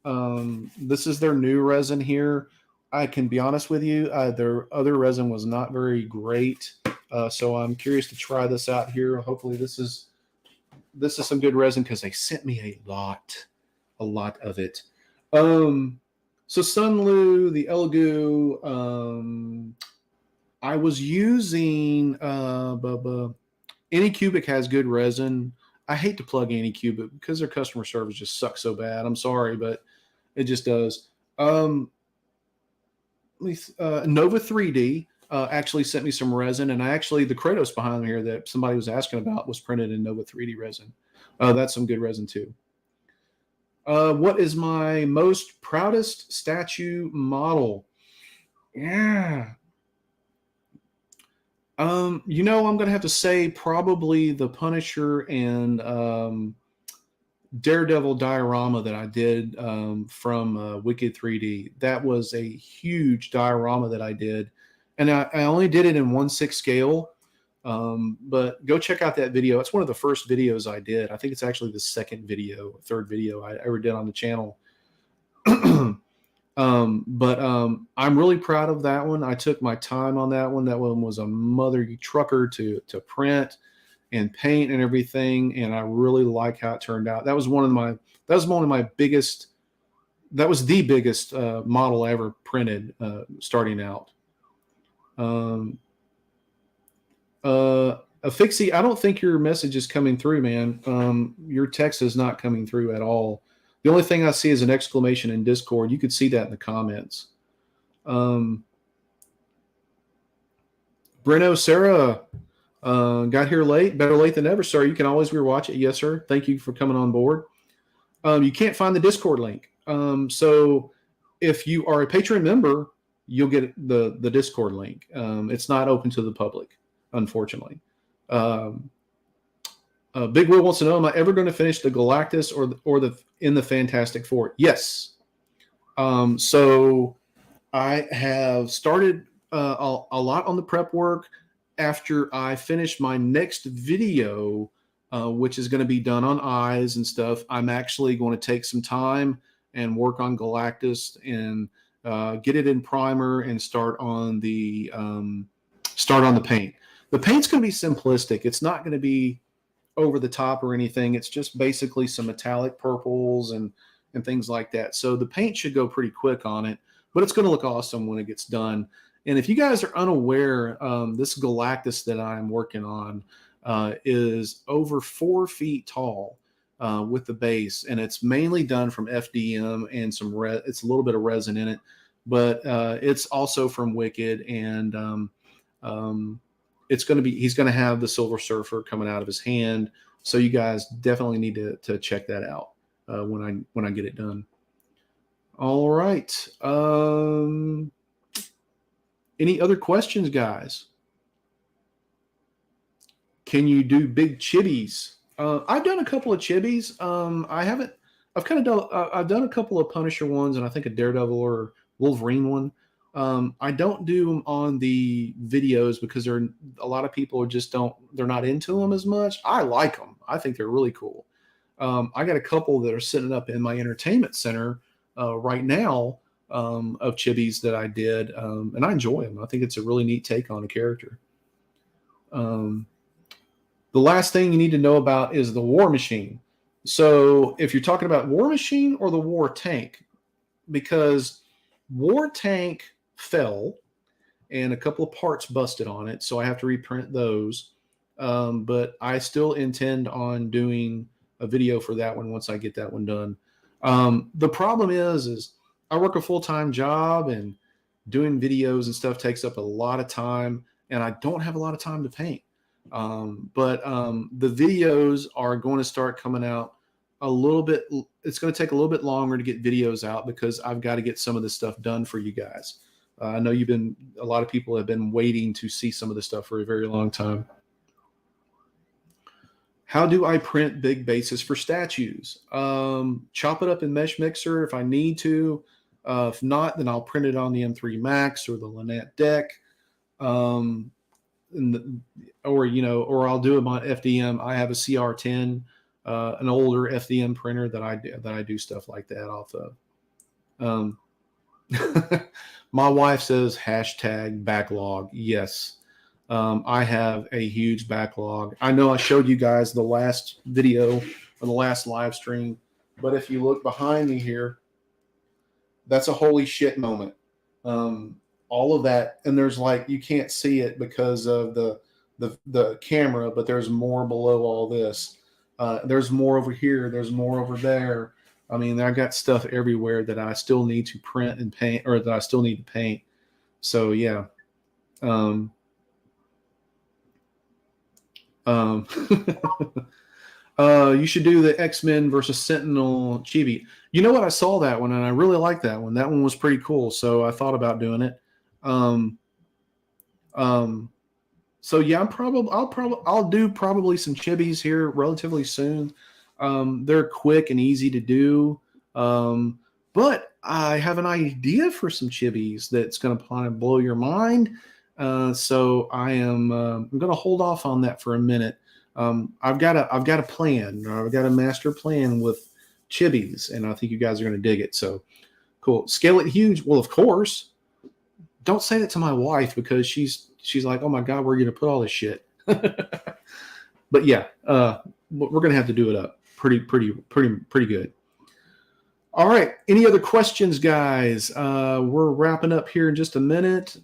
This is their new resin here. I can be honest with you, their other resin was not very great. So I'm curious to try this out here. Hopefully this is some good resin because they sent me a lot of it. So Sunlu, the Elegoo, I was using Anycubic has good resin. I hate to plug Anycubic because their customer service just sucks so bad. I'm sorry, but it just does. Nova 3D actually sent me some resin, and the Kratos behind here that somebody was asking about was printed in Nova 3D resin. That's some good resin too. What is my most proudest statue model? Yeah. I'm going to have to say probably the Punisher and Daredevil diorama that I did from Wicked 3D. That was a huge diorama that I did. And I only did it in 1/6 scale. But go check out that video. It's one of the first videos I did. I think it's actually the third video I ever did on the channel. But I'm really proud of that one. I took my time on that one. That one was a mother trucker to print and paint and everything, and I really like how it turned out. That was the biggest model I ever printed starting out. Affixi, I don't think your message is coming through, man. Your text is not coming through at all. The only thing I see is an exclamation in Discord. You could see that in the comments. Breno, Sarah got here late. Better late than never, sir. You can always rewatch it. Yes, sir. Thank you for coming on board. You can't find the Discord link. So if you are a Patreon member, you'll get the Discord link. It's not open to the public, unfortunately. Big Will wants to know: am I ever going to finish the Galactus or the in the Fantastic Four? Yes. So I have started a lot on the prep work. After I finish my next video, which is going to be done on eyes and stuff, I'm actually going to take some time and work on Galactus and get it in primer and start on the paint. The paint's going to be simplistic. It's not going to be over the top or anything. It's just basically some metallic purples and things like that. So the paint should go pretty quick on it, but it's going to look awesome when it gets done. And if you guys are unaware, this Galactus that I'm working on is over 4 feet tall with the base, and it's mainly done from FDM and it's a little bit of resin in it, but it's also from Wicked, and it's going to be, he's going to have the Silver Surfer coming out of his hand. So you guys definitely need to check that out when I get it done. All right. Any other questions, guys? Can you do big chibis? I've done a couple of chibis. I've done a couple of Punisher ones, and I think a Daredevil or Wolverine one. I don't do them on the videos because a lot of people they're not into them as much. I like them. I think they're really cool. I got a couple that are sitting up in my entertainment center right now of chibis that I did, and I enjoy them. I think it's a really neat take on a character. The last thing you need to know about is the War Machine. So if you're talking about War Machine or the War Tank, because War Tank fell and a couple of parts busted on it, so I have to reprint those. But I still intend on doing a video for that one once I get that one done. The problem is I work a full-time job, and doing videos and stuff takes up a lot of time, and I don't have a lot of time to paint. But the videos are going to start coming out a little bit. It's going to take a little bit longer to get videos out because I've got to get some of this stuff done for you guys. I know a lot of people have been waiting to see some of this stuff for a very long time. How do I print big bases for statues? Chop it up in Mesh Mixer if I need to. If not, then I'll print it on the M3 Max or the Lynette deck. Or I'll do it on FDM. I have a CR10, an older FDM printer that I do stuff like that off of. My wife says #backlog. Yes. I have a huge backlog. I know I showed you guys the last video or the last live stream, but if you look behind me here, that's a holy shit moment. All of that, and there's you can't see it because of the camera, but there's more below all this. There's more over here. There's more over there. I mean, I got stuff everywhere that I still need to print and paint, or that I still need to paint. So yeah. You should do the X-Men versus Sentinel chibi. You know what? I saw that one and I really liked that one. That one was pretty cool. So I thought about doing it. So yeah, I'll do probably some chibis here relatively soon. They're quick and easy to do. But I have an idea for some chibis that's going to kind of blow your mind. So I'm going to hold off on that for a minute. I've got a plan. I've got a master plan with chibis, and I think you guys are going to dig it. So cool. Scale it huge. Well, of course. Don't say that to my wife because she's like, oh my God, where are you going to put all this shit? But yeah, we're going to have to do it up pretty good. All right. Any other questions, guys? We're wrapping up here in just a minute.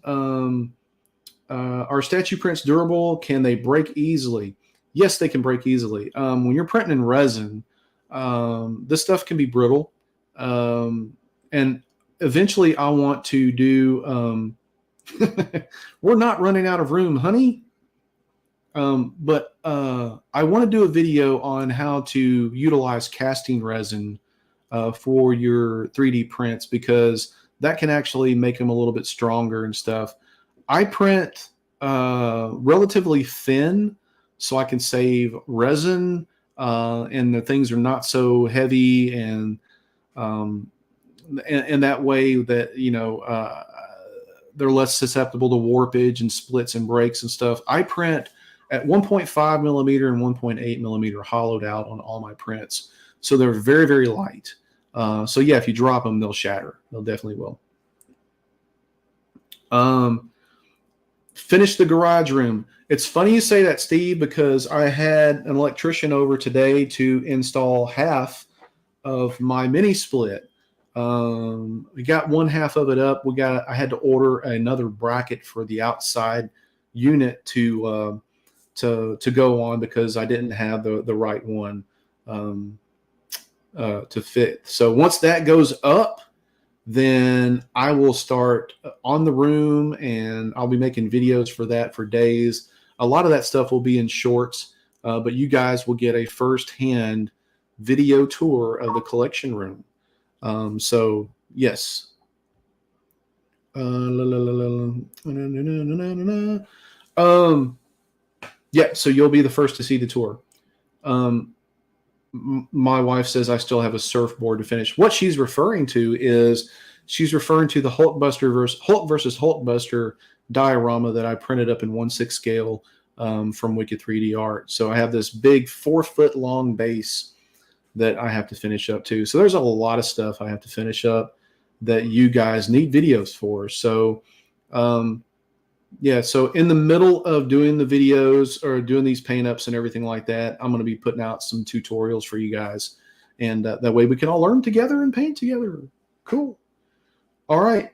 Are statue prints durable? Can they break easily? Yes, they can break easily. When you're printing in resin, This stuff can be brittle. And eventually I want to do, we're not running out of room, honey. But I want to do a video on how to utilize casting resin for your 3D prints, because that can actually make them a little bit stronger and stuff. I print relatively thin so I can save resin, and the things are not so heavy, and that way that, you know, they're less susceptible to warpage and splits and breaks and stuff. I print at 1.5 millimeter and 1.8 millimeter hollowed out on all my prints. So they're very, very light. So yeah, if you drop them, they'll shatter. They'll definitely will. Finish the garage room. It's funny you say that, Steve, because I had an electrician over today to install half of my mini split. We got one half of it up. I had to order another bracket for the outside unit to go on, because I didn't have the right one to fit. So once that goes up, then I will start on the room, and I'll be making videos for that for days. A lot of that stuff will be in shorts, but you guys will get a first-hand video tour of the collection room. So yes. Yeah, so you'll be the first to see the tour. My wife says I still have a surfboard to finish. What she's referring to is she's referring to the Hulk versus Hulkbuster diorama that I printed up in 1/6 scale from Wicked 3D Art. So I have this big 4-foot long base that I have to finish up too. So there's a lot of stuff I have to finish up that you guys need videos for. So yeah, so in the middle of doing the videos or doing these paint ups and everything like that, I'm going to be putting out some tutorials for you guys. And that way we can all learn together and paint together. Cool. All right.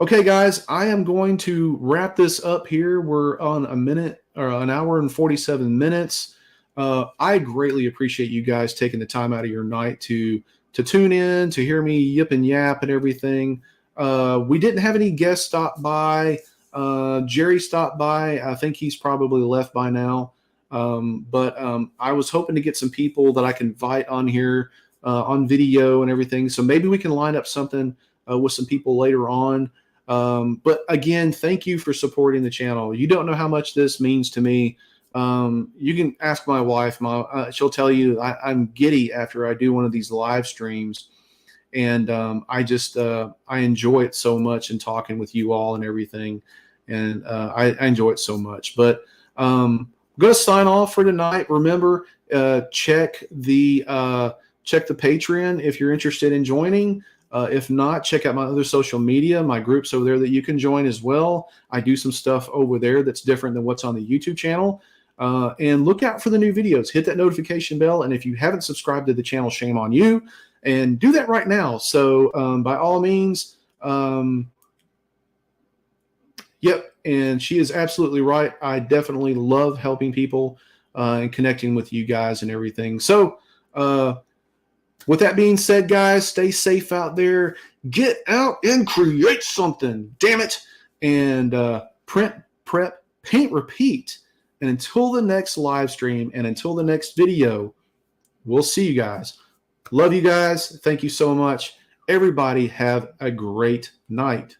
Okay, guys, I am going to wrap this up here. We're on an hour and 47 minutes. I greatly appreciate you guys taking the time out of your night to tune in, to hear me yip and yap and everything. We didn't have any guests stop by. Jerry stopped by. I think he's probably left by now. But I was hoping to get some people that I can invite on here on video and everything. So maybe we can line up something with some people later on. But again, thank you for supporting the channel. You don't know how much this means to me. You can ask my wife. She'll tell you I'm giddy after I do one of these live streams. And I enjoy it so much, and talking with you all and everything. And I enjoy it so much. But I'm going to sign off for tonight. Remember, check the Patreon if you're interested in joining. If not, check out my other social media, my groups over there that you can join as well. I do some stuff over there that's different than what's on the YouTube channel. And look out for the new videos. Hit that notification bell. And if you haven't subscribed to the channel, shame on you. And do that right now. So by all means, yep. And she is absolutely right. I definitely love helping people and connecting with you guys and everything. So with that being said, guys, stay safe out there. Get out and create something. Damn it. And print, prep, paint, repeat. And until the next live stream and until the next video, we'll see you guys. Love you guys. Thank you so much. Everybody have a great night.